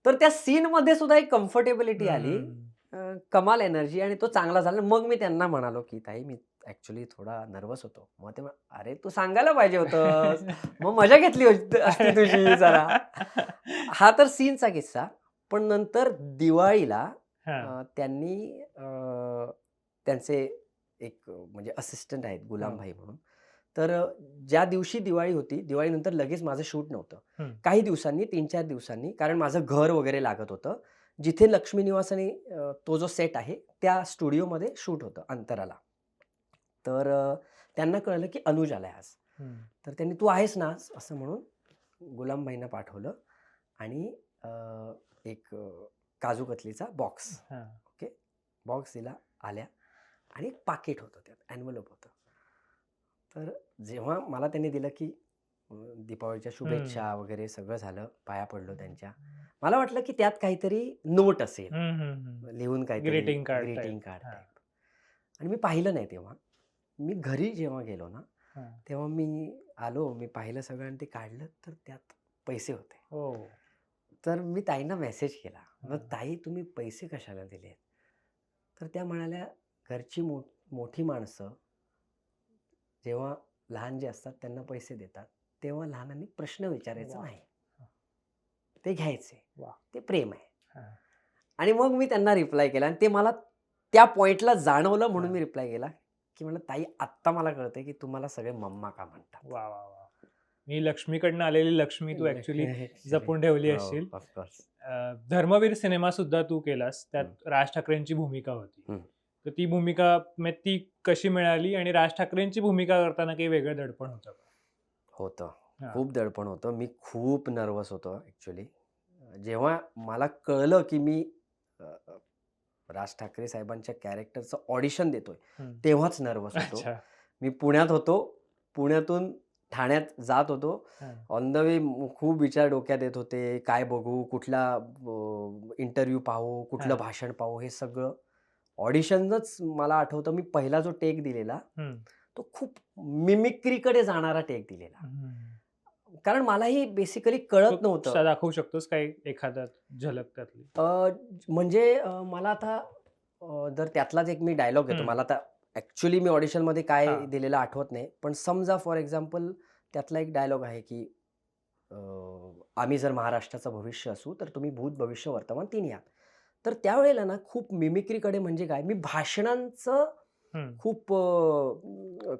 तर त्या सीनमध्ये सुद्धा एक कम्फर्टेबिलिटी आली. कमाल एनर्जी आणि तो चांगला झाला. मग मी त्यांना म्हणालो, की "ताई, मी ॲक्चुअली थोडा नर्व्हस होतो." मग ते "अरे, तू सांगायला पाहिजे होतंस. मग मजा घेतली असती तुझी जरा." हा तर सीनचा किस्सा. पण नंतर दिवाळीला हां. त्यांनी त्यांचे एक म्हणजे असिस्टंट आहेत हो. गुलामभाई म्हणून. तर ज्या दिवशी दिवाळी होती, दिवाळीनंतर लगेच माझं शूट नव्हतं. हं. काही दिवसांनी, 3-4 दिवसांनी, कारण माझं घर वगैरे लागत होतं. जिथे लक्ष्मी निवास आणि तो जो सेट आहे त्या स्टुडिओमध्ये शूट होतं अंतराला. तर त्यांना कळलं की अनुज आलाय आज. हं. तर त्यांनी "तू आहेस ना आज?" असं म्हणून गुलामभाईंना पाठवलं आणि एक काजू कतलीचा बॉक्स, हां. ओके, बॉक्स दिला, आल्या आणि एक पाकिट होतं, त्यात ॲन्व्हलप होतं. तर जेव्हा मला त्यांनी दिलं की दीपावलीच्या शुभेच्छा वगैरे सगळं झालं, पाया पडलो त्यांच्या. मला वाटलं की त्यात काहीतरी नोट असेल, लिहून काहीतरी greeting card greeting type. Card type. आणि मी पाहिलं नाही तेव्हा. मी घरी जेव्हा गेलो ना, तेव्हा मी आलो, मी पाहिलं सगळं आणि ते काढलं, तर त्यात पैसे होते. हो. तर मी ताईंना मेसेज केला, मग हां. ताई तुम्ही पैसे कशाला दिलेत? तर त्या म्हणाल्या, घरची मोठी माणसं जेव्हा लहान जे असतात त्यांना पैसे देतात, तेव्हा लहानांनी प्रश्न विचारायचा वाह! नाही. ते घ्यायचे. वाह! ते प्रेम आहे. हां. आणि मग मी त्यांना रिप्लाय केला आणि ते मला त्या पॉइंटला जाणवलं म्हणून हां. मी रिप्लाय केला, की म्हणलं ताई आत्ता मला कळतंय की तुम्हाला सगळे मम्मा का म्हणतात. वाह, वाह, वाह! ही लक्ष्मीकडनं आलेली लक्ष्मी तू ॲक्चुअली जपून ठेवली असशील. Of course. धर्मवीर सिनेमा सुद्धा तू केलास. त्यात हं. राज ठाकरेंची भूमिका होती. हं. तर ती भूमिका म्हणजे ती कशी मिळाली आणि राज ठाकरेंची भूमिका करताना काही वेगळं दडपण होतं का? होतं. हां. खूप दडपण होतं. मी खूप नर्व्हस होतो ॲक्चुअली. जेव्हा मला कळलं की मी अ, अ, राज ठाकरे साहेबांच्या कॅरेक्टरचं ऑडिशन देतोय, हं. तेव्हाच नर्व्हस होतो. अच्छा. मी पुण्यात होतो. पुण्यातून ठाण्यात जात होतो. हां. ऑन द वे खूप विचार डोक्यात येत होते. काय बघू? कुठला इंटरव्ह्यू पाहू? कुठलं हां. भाषण पाहू? हे सगळं. ऑडिशनच मला आठवतं मी पहिला जो टेक दिलेला, हं. तो खूप मिमिक्रीकडे जाणारा टेक दिलेला. हं. कारण मलाही बेसिकली कळत तू नव्हतं. दाखवू शकतोस काही एखादा झलक त्यातली? म्हणजे मला आता जर त्यातलाच एक मी डायलॉग घेतो. हं. मला आता ॲक्चुअली मी ऑडिशनमध्ये काय हां. दिलेलं आठवत नाही. पण समजा फॉर एक्झाम्पल त्यातला एक डायलॉग आहे, की अ, आम्ही जर महाराष्ट्राचं भविष्य असू, तर तुम्ही भूत, भविष्य, वर्तमान तिन्ही आहात. तर त्यावेळेला ना खूप मिमिक्रीकडे म्हणजे काय, मी भाषणांचं हं. खूप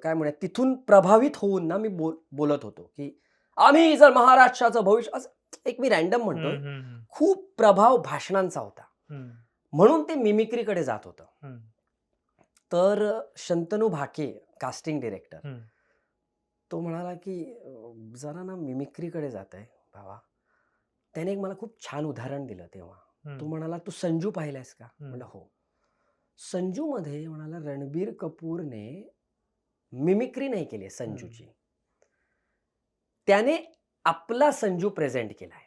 काय म्हणूयात तिथून प्रभावित होऊन ना मी बोलत होतो, की आम्ही जर महाराष्ट्राचं भविष्य असं एक मी रँडम म्हणतोय. हं, हं, हं. खूप प्रभाव भाषणांचा होता. हं. म्हणून ते मिमिक्रीकडे जात होतं. हं. तर शंतनू भाके कास्टिंग डायरेक्टर, हं. तो म्हणाला, की "जरा ना मिमिक्रीकडे जातंय भावा." त्याने एक मला खूप छान उदाहरण दिलं तेव्हा. हं. तो म्हणाला, "तू संजू पाहिलायस का?" हं. म्हणलं, "हो." संजूमध्ये म्हणाला रणबीर कपूरने मिमिक्री नाही केली आहे संजूची. त्याने आपला संजू प्रेझेंट केलाय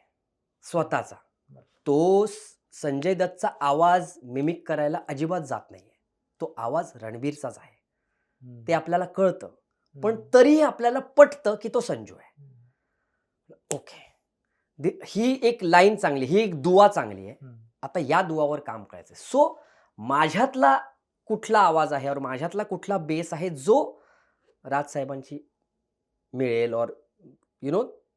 स्वतःचा. बरं. तो संजय दत्तचा आवाज मिमिक करायला अजिबात जात नाहीये. तो आवाज रणबीरचाच आहे. हं. ते आपल्याला कळतं. पण हं. तरीही आपल्याला पटतं, की तो संजू आहे. हं. ओके. ही एक लाईन चांगली, ही एक दुवा चांगली आहे. हं. आता या दुवावर काम करायचंय. सो माझ्यातला कुठला आवाज आहे और माझ्यातला कुठला बेस आहे जो राजसाहेबांची मिळेल और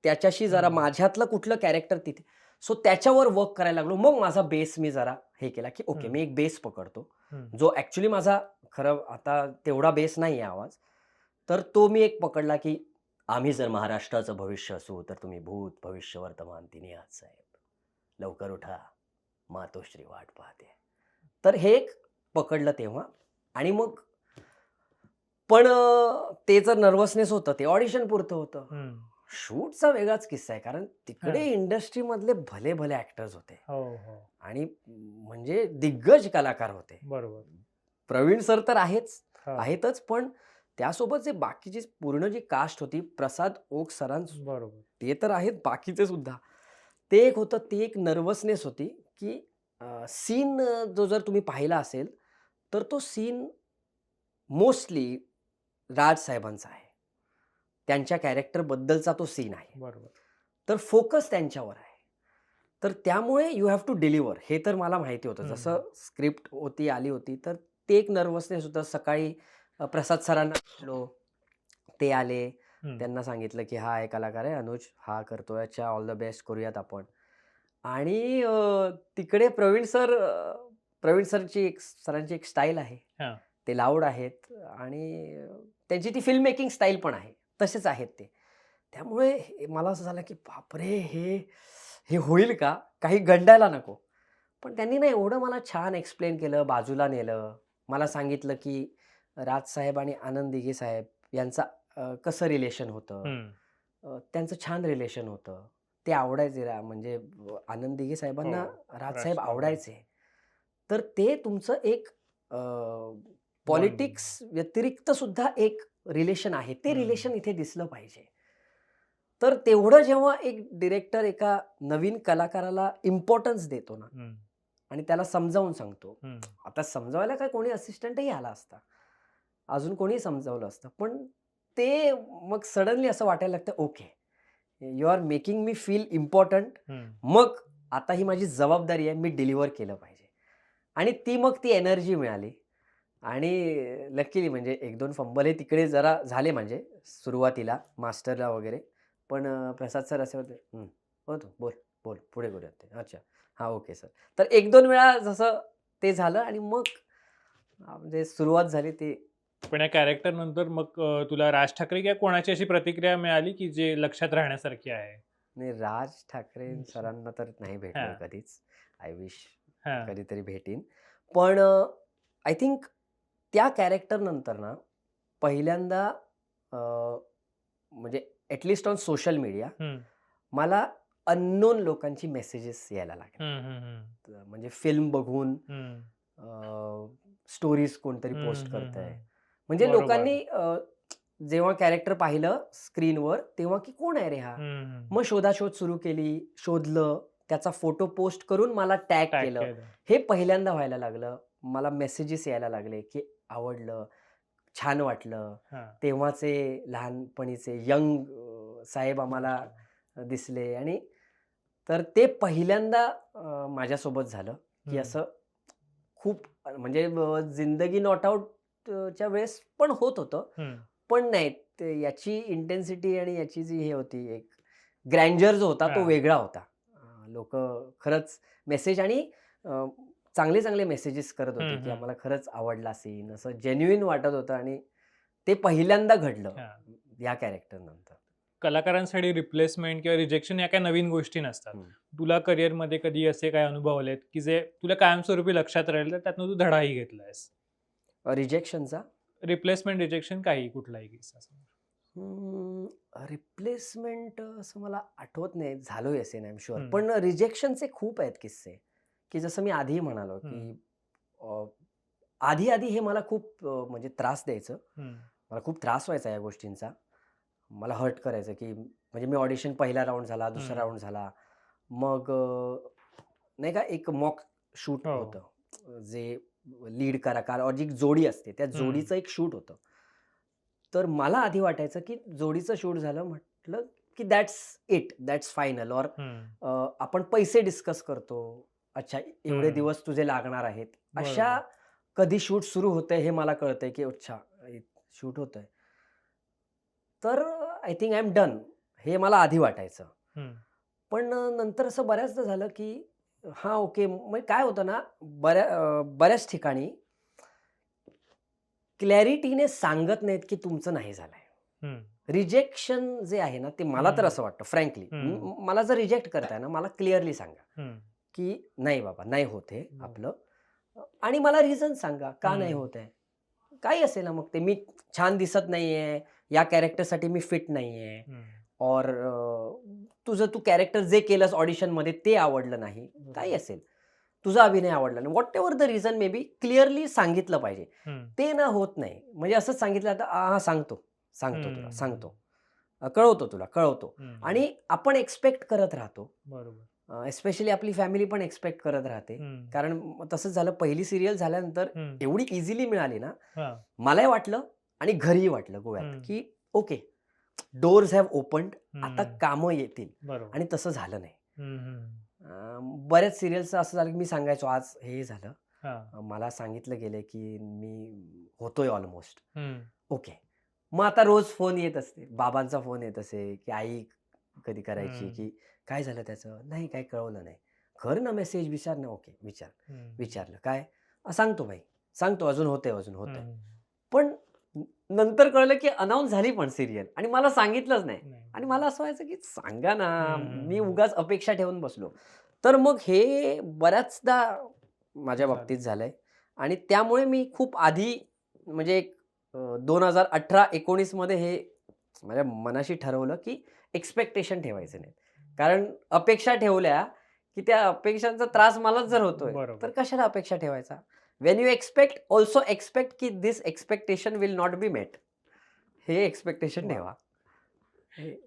त्याच्याशी जरा हं. माझ्यातलं कुठलं कॅरेक्टर तिथे. सो त्याच्यावर वर्क करायला लागलो. मग माझा बेस मी जरा हे केला, की ओके मी एक बेस पकडतो. हं. जो ॲक्चुअली माझा खरं आता तेवढा बेस नाहीये आवाज. तर तो मी एक पकडला, की आम्ही जर महाराष्ट्राचं भविष्य असू, तर तुम्ही भूत, भविष्य, वर्तमान तिन्ही आहात साहेब. लवकर उठा, मातोश्री वाट पाहते. तर हे एक पकडलं तेव्हा आणि मग पण ते जर नर्व्हसनेस होतं ते ऑडिशन पुरतं होतं. हं. शूटचा वेगळाच किस्सा आहे. कारण तिकडे हां. इंडस्ट्रीमधले भले-भले ॲक्टर्स होते हो, हो. आणि म्हणजे दिग्गज कलाकार होते. बरोबर. प्रवीण सर तर हां. आहेतच, पण त्यासोबत जे बाकीची पूर्ण जी कास्ट होती, प्रसाद ओक सरांचं बरोबर. ते तर आहेत, बाकीचे सुद्धा. ते एक होतं, ती एक नर्व्हसनेस होती, की सीन जो जर तुम्ही पाहिला असेल, तर तो सीन मोस्टली राज साहेबांचा आहे. त्यांच्या कॅरेक्टरबद्दलचा तो सीन आहे. बरोबर. तर फोकस त्यांच्यावर आहे. तर त्यामुळे यू हॅव टू डिलिव्हर हे तर मला माहिती होतं. जसं स्क्रिप्ट आली होती, तर ते एक नर्व्हसनेस होतं. सकाळी प्रसाद सरांना भेटलो. ते आले. हं. त्यांना सांगितलं, की "हा एक कलाकार आहे अनुज, हा करतोय. अच्छा ऑल द बेस्ट करूयात आपण." आणि तिकडे प्रवीण सरांची एक स्टाईल आहे. हां. ते लाऊड आहेत आणि त्यांची ती फिल्म मेकिंग स्टाईल पण आहे. तसेच आहेत ते. त्यामुळे मला असं झालं, की बापरे! हे होईल का? काही गंडायला नको. पण त्यांनी ना एवढं मला छान एक्सप्लेन केलं, बाजूला नेलं. मला सांगितलं, की राजसाहेब आणि आनंद दिघे साहेब यांचं कसं रिलेशन होतं. हं. त्यांचं छान रिलेशन होतं. ते आवडायचे म्हणजे आनंद दिघे हो. साहेबांना राजसाहेब राज आवडायचे. आवडायचे. तर ते तुमचं एक पॉलिटिक्स व्यतिरिक्त सुद्धा एक रिलेशन आहे. ते रिलेशन इथे दिसलं पाहिजे. तर तेवढं जेव्हा एक डिरेक्टर एका नवीन कलाकाराला इम्पोर्टन्स देतो ना आणि त्याला समजावून सांगतो. आता समजावायला काय कोणी असिस्टंटही आला असता. अजून कोणी समजावलं असतं. पण ते मग सडनली असं वाटायला लागतं, okay, you are making me feel important. मग आता ही माझी जबाबदारी आहे, मी डिलिव्हर केलं पाहिजे. आणि ती एनर्जी मिळाली. आणि लकीली म्हणजे 1-2 फंबल हे तिकडे जरा झाले म्हणजे सुरुवातीला मास्टरला वगैरे. पण प्रसाद सर असे होते, हो तू बोल, बोल पुढे करूयात ते. अच्छा. हां, ओके सर. तर 1-2 वेळा जसं ते झालं आणि मग म्हणजे सुरुवात झाली ते. पण या कॅरेक्टर नंतर मग तुला राज ठाकरे किंवा कोणाची अशी प्रतिक्रिया मिळाली की जे लक्षात राहण्यासारखी आहे? नाही, राज ठाकरे अच्छा. सरांना तर नाही भेटलोय हां, कधीच. आय विश हां. कधीतरी भेटीन. पण आय थिंक त्या कॅरेक्टर नंतर ना पहिल्यांदा अ, म्हणजे ॲट ऑन सोशल मीडिया हं. मला अननोन लोकांची मेसेजेस यायला लागल्या. हं, हं, हं. म्हणजे फिल्म बघून हं. स्टोरीज कोणतरी हं, पोस्ट हं, करतंय. हं. म्हणजे बरोबर. लोकांनी जेव्हा कॅरेक्टर पाहिलं स्क्रीनवर तेव्हा की कोण आहे रे हा? हं, हं. मग शोधाशोध सुरू केली, शोधलं, त्याचा फोटो पोस्ट करून मला टॅग टॅग केलं. केलं. हे पहिल्यांदा व्हायला लागलं. मला मेसेजेस यायला लागले, की आवडलं, छान वाटलं. हां. तेव्हाचे लहानपणीचे यंग साहेब आम्हाला अच्छा. दिसले आणि तर ते पहिल्यांदा माझ्यासोबत झालं, की हं. असं खूप म्हणजे जिंदगी नॉट आउटच्या वेळेस पण होत होतं. हं. पण नाही, ते याची इंटेन्सिटी आणि याची जी हे होती एक ग्रँडर जो होता तो हां. वेगळा होता. खरंच मेसेज आणि अ, चांगले-चांगले मेसेजेस करत होते, हं, की हं. आम्हाला खरंच आवडला सीन असं जेन्युइन वाटत होतं आणि ते पहिल्यांदा घडलं हां. या कॅरेक्टरनंतर. कलाकारांसाठी रिप्लेसमेंट किंवा रिजेक्शन या काही नवीन गोष्टी नसतात. हं. तुला करिअरमध्ये कधी असे काही अनुभव आलेत, की जे तुला कायमस्वरूपी लक्षात राहिले, त्यातनं तू धडाही घेतलायस? रिजेक्शनचा रिप्लेसमेंट, रिजेक्शन काहीही कुठलाही किस्सा सांग. रिप्लेसमेंट असं मला आठवत नाही. झालोय असेन आय एम शुअर. हं, पण रिजेक्शनचे खूप आहेत किस्से, की जसं मी आधी म्हणालो, हं, की अ, आधी-आधी हे मला खूप म्हणजे त्रास द्यायचं. हं, मला खूप त्रास व्हायचा या गोष्टींचा. मला हर्ट करायचं, की म्हणजे मी ऑडिशन पहिला राउंड झाला, दुसरा हं. राउंड झाला. मग नाही का एक मॉक शूट हो. होतं. जे लीड कलाकार और जी जोडी असते, त्या हं, जोडीचं एक शूट होतं. तर मला आधी वाटायचं, की जोडीचं शूट झालं म्हटलं, की दॅट्स इट, दॅट्स फायनल और हं, आपण पैसे डिस्कस करतो. अच्छा, एवढे हं. दिवस तुझे लागणार आहेत. अशा बरोबर. कधी शूट सुरू होतंय हे मला कळतंय, की अच्छा शूट होतंय. तर I think I am done हे मला आधी वाटायचं. हं, पण नंतर असं बऱ्याचदा झालं, की हां, ओके. मग काय होतं ना, बऱ्याच ठिकाणी क्लॅरिटीने सांगत नाहीत, की तुमचं नाही झालंय. हं, रिजेक्शन जे आहे ना, ते मला तर हं, असं वाटतं फ्रँकली. हं, मला जर रिजेक्ट करताय ना, मला क्लिअरली सांगा, हं. की नाही बाबा, नाही होत आहे बरं. आपलं. आणि मला रिझन सांगा, का नाही हं, होत आहे? काही असेल ना मग ते. मी छान दिसत नाहीये, या कॅरेक्टरसाठी मी फिट नाहीये हं. और तू कॅरेक्टर जे केलंस ऑडिशनमध्ये ते आवडलं नाही. काही बरोबर. असेल. तुझा अभिनय आवडला नाही. Whatever the reason may be clearly सांगितलं पाहिजे. हं, ते ना होत नाही. म्हणजे असंच सांगितलं आता हां, सांगतो तुला, हं, हं, सांगतो. कळवतो तुला, कळवतो. हं, हं. आणि आपण एक्स्पेक्ट करत राहतो. बरोबर. स्पेशली आपली फॅमिली पण एक्स्पेक्ट करत राहते. हं, कारण तसंच झालं पहिली सीरियल झाल्यानंतर हं. एवढी इझिली मिळाली ना, हां. मलाही वाटलं आणि घरीही वाटलं गोव्यात, हं, की ओके, डोअर्स हॅव ओपन्ड. आता हं. कामं येतील बरोबर. आणि तसं झालं नाही. हं, हं. बऱ्याच सीरियल्सचं असं झालं, की मी सांगायचो आज हे झालं. हां. मला सांगितलं गेलंय, की मी होतोय ऑलमोस्ट. हं, ओके. मग आता रोज फोन येत असते. बाबांचा फोन येत असे, की आई कधी करायची, हं, की "काय झालं त्याचं?" "नाही, काही कळवलं नाही." "कर ना मेसेज, विचार ना." "ओके, विचार." हं, विचारलं. "काय?" "सांगतो भाई." "सांगतो, अजून होतंय, अजून होतंय." हं. पण नंतर कळलं, की अनाउन्स झाली पण सीरियल आणि मला सांगितलंच नाही. नाही. आणि मला असं व्हायचं, की सांगा ना, हं, हं, मी हं. उगाच अपेक्षा ठेवून बसलो. तर मग हे बऱ्याचदा माझ्या बाबतीत झालं. झालंय आणि त्यामुळे मी खूप आधी म्हणजे एक 2018-19 मध्ये हे माझ्या मनाशी ठरवलं, की एक्स्पेक्टेशन ठेवायचे नाहीत. कारण अपेक्षा ठेवल्या, की त्या अपेक्षांचा त्रास मलाच जर होतोय, तर बरोबर. कशाला अपेक्षा ठेवायचा? When you expect also expect की this expectation will not be met. हे एक्सपेक्टेशन वा. ठेवा.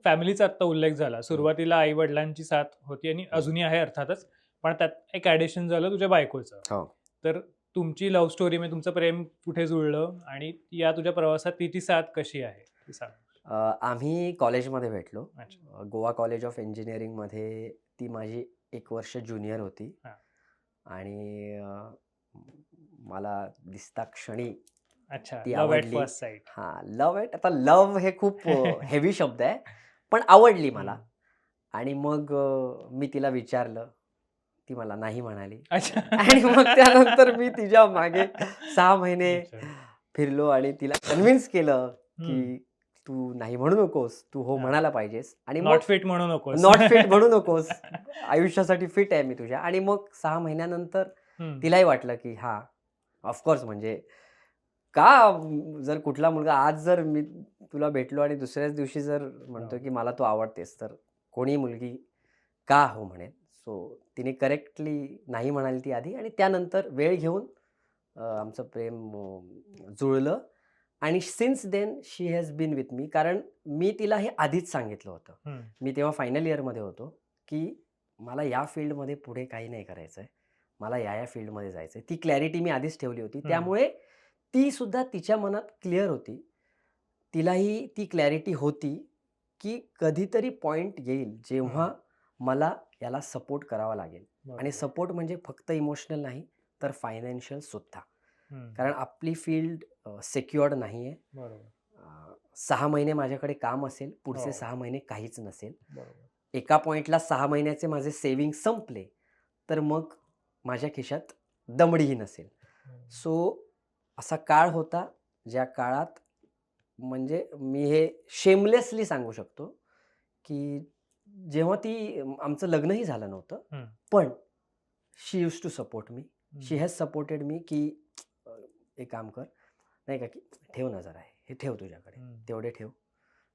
फॅमिलीचा आता उल्लेख झाला. सुरुवातीला आई वडिलांची साथ होती आणि अजूनही आहे अर्थातच, पण त्यात एक ॲडिशन झालं तुझ्या बायकोचं. हो. तर तुमची लव्ह स्टोरी म्हणजे तुमचं प्रेम कुठे जुळलं आणि या तुझ्या प्रवासात तिची साथ कशी आहे ती सांग. आम्ही कॉलेजमध्ये भेटलो. अच्छा. गोवा कॉलेज ऑफ इंजिनिअरिंगमध्ये ती माझी 1 वर्ष ज्युनियर होती. हा. आणि मला दिसता क्षणी अच्छा, ती लव्ह ॲट आवडली. First sight. हां, लव्ह एट आता लव्ह हे खूप हेवी शब्द आहे. पण आवडली मला. आणि मग मी तिला विचारलं. ती मला नाही म्हणाली. अच्छा. आणि मग त्यानंतर मी तिच्या मागे 6 महिने अच्छा. फिरलो आणि तिला कन्व्हिन्स केलं, हम्म. की तू नाही म्हणू नकोस, तू हो हां. म्हणायला पाहिजेस. आणि नॉट मग फिट म्हणू नकोस. नॉट फिट म्हणू नकोस. आयुष्यासाठी फिट आहे मी तुझ्या. आणि मग 6 महिन्यानंतर हम्म. तिलाही वाटलं, की हां, ऑफकोर्स म्हणजे का जर कुठला मुलगा आज जर मी तुला भेटलो आणि दुसऱ्याच दिवशी जर म्हणतो, हो. की मला तू आवडतेस, तर कोणी मुलगी का हो म्हणेल. सो तिने करेक्टली नाही म्हणाली ती आधी आणि त्यानंतर वेळ घेऊन आमचं प्रेम जुळलं. आणि since then she has been with me. कारण मी तिला हे आधीच सांगितलं होतं. हम्म. मी तेव्हा फायनल इयरमध्ये होतो, की मला या फील्डमध्ये पुढे काही नाही करायचं आहे. मला या फील्डमध्ये जायचं आहे. ती क्लॅरिटी मी आधीच ठेवली होती. त्यामुळे ती सुद्धा तिच्या मनात क्लिअर होती. तिलाही ती क्लॅरिटी होती, की कधीतरी पॉइंट येईल जेव्हा मला याला सपोर्ट करावा लागेल. आणि बरोबर. सपोर्ट म्हणजे फक्त इमोशनल नाही, तर फायनान्शियल सुद्धा. हम्म. कारण आपली फील्ड सिक्युअर्ड नाही आहे. बरोबर. 6 महिने माझ्याकडे काम असेल, पुढचे हो. 6 महिने काहीच नसेल. बरोबर. एका पॉइंटला 6 महिन्याचे माझे सेव्हिंग संपले, तर मग माझ्या खिशात दमडीही नसेल. सो असा काळ होता, ज्या काळात म्हणजे मी हे शेमलेसली सांगू शकतो, की जेव्हा ती आमचं लग्नही झालं नव्हतं, पण she used to support me. She has supported me, की एक काम कर, नाही का, की ठेव ना जरा हे ठेव तुझ्याकडे, तेवढे ठेव.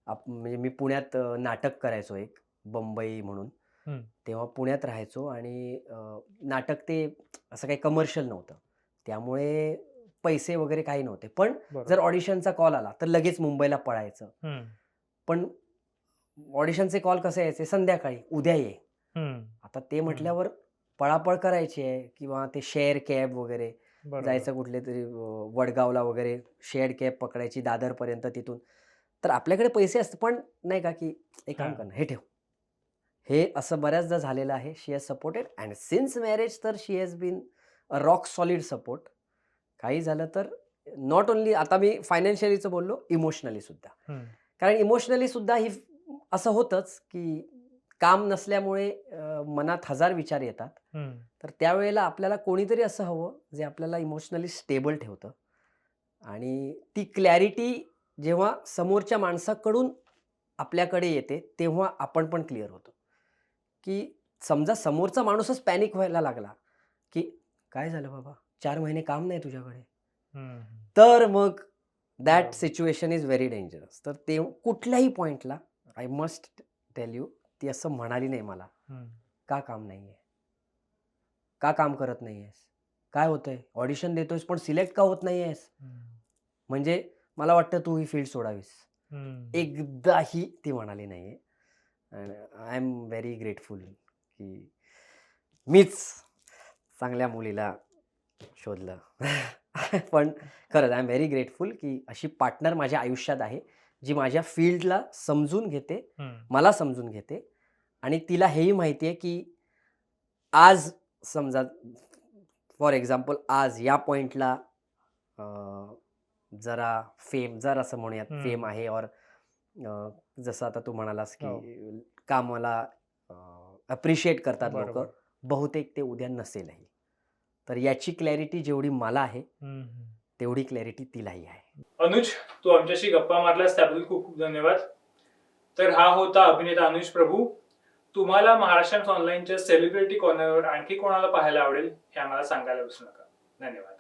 म्हणजे मी पुण्यात नाटक करायचो एक, बंबई म्हणून. तेव्हा पुण्यात राहायचो आणि नाटक ते असं काही कमर्शियल नव्हतं. त्यामुळे पैसे वगैरे काही नव्हते. पण जर ऑडिशनचा कॉल आला तर लगेच मुंबईला पळायचं. पण ऑडिशनचे कॉल कसे यायचे, संध्याकाळी, उद्या ये. आता ते म्हटल्यावर पळापळ करायची आहे, किंवा ते शेअर कॅब वगैरे जायचं कुठले तरी वडगावला वगैरे, शेअर कॅब पकडायची दादरपर्यंत तिथून. तर आपल्याकडे पैसे असतात, पण नाही का, की एक काम कर ना, हे ठेव. हे असं बऱ्याचदा झालेलं आहे. She has supported and since marriage तर she has been a rock solid support. काही झालं तर नॉट ओन्ली, आता मी फायनान्शियलीचं बोललो, इमोशनली सुद्धा. कारण इमोशनली सुद्धा ही असं होतंच, की काम नसल्यामुळे मनात 1000 विचार येतात. तर त्यावेळेला आपल्याला कोणीतरी असं हवं, जे आपल्याला इमोशनली स्टेबल ठेवतं. आणि ती क्लॅरिटी जेव्हा समोरच्या माणसाकडून आपल्याकडे येते, तेव्हा आपण पण क्लिअर होतो. की समजा समोरचा माणूसच पॅनिक व्हायला लागला, की काय झालं बाबा, 4 महिने काम नाही तुझ्याकडे, तर मग that situation is very dangerous. तर ते कुठल्याही पॉइंटला आय मस्ट टेल यू, ती असं म्हणाली नाही मला, का काम नाहीये, का काम करत नाहीयेस, काय होतंय, ऑडिशन देतोयस पण सिलेक्ट का होत नाहीयेस, म्हणजे मला वाटतं तू ही फील्ड सोडावीस. एकदाही ती म्हणाली नाहीये. आय एम व्हेरी ग्रेटफुल, की मीच चांगल्या मुलीला शोधलं. पण खरंच आय एम व्हेरी ग्रेटफुल, की अशी पार्टनर माझ्या आयुष्यात आहे, जी माझ्या फील्डला समजून घेते, मला समजून घेते. आणि तिला हेही माहिती आहे, की आज समजा फॉर एक्झाम्पल आज या पॉइंटला जरा फेम, जर असं म्हणूयात फेम आहे, और जसं आता तू म्हणालास, की कामाला अप्रिशिएट करतात लोक, बहुतेक ते उद्या नसेलही. तर याची क्लॅरिटी जेवढी मला आहे, तेवढी क्लॅरिटी तिलाही आहे. अनुज, तू आमच्याशी गप्पा मारलास त्याबद्दल खूप खूप धन्यवाद. तर हा होता अभिनेता अनुज प्रभू. तुम्हाला महाराष्ट्र टाइम्स ऑनलाईनच्या सेलिब्रिटी कॉर्नरवर आणखी कोणाला पाहायला आवडेल हे आम्हाला सांगायला विसरू नका. धन्यवाद.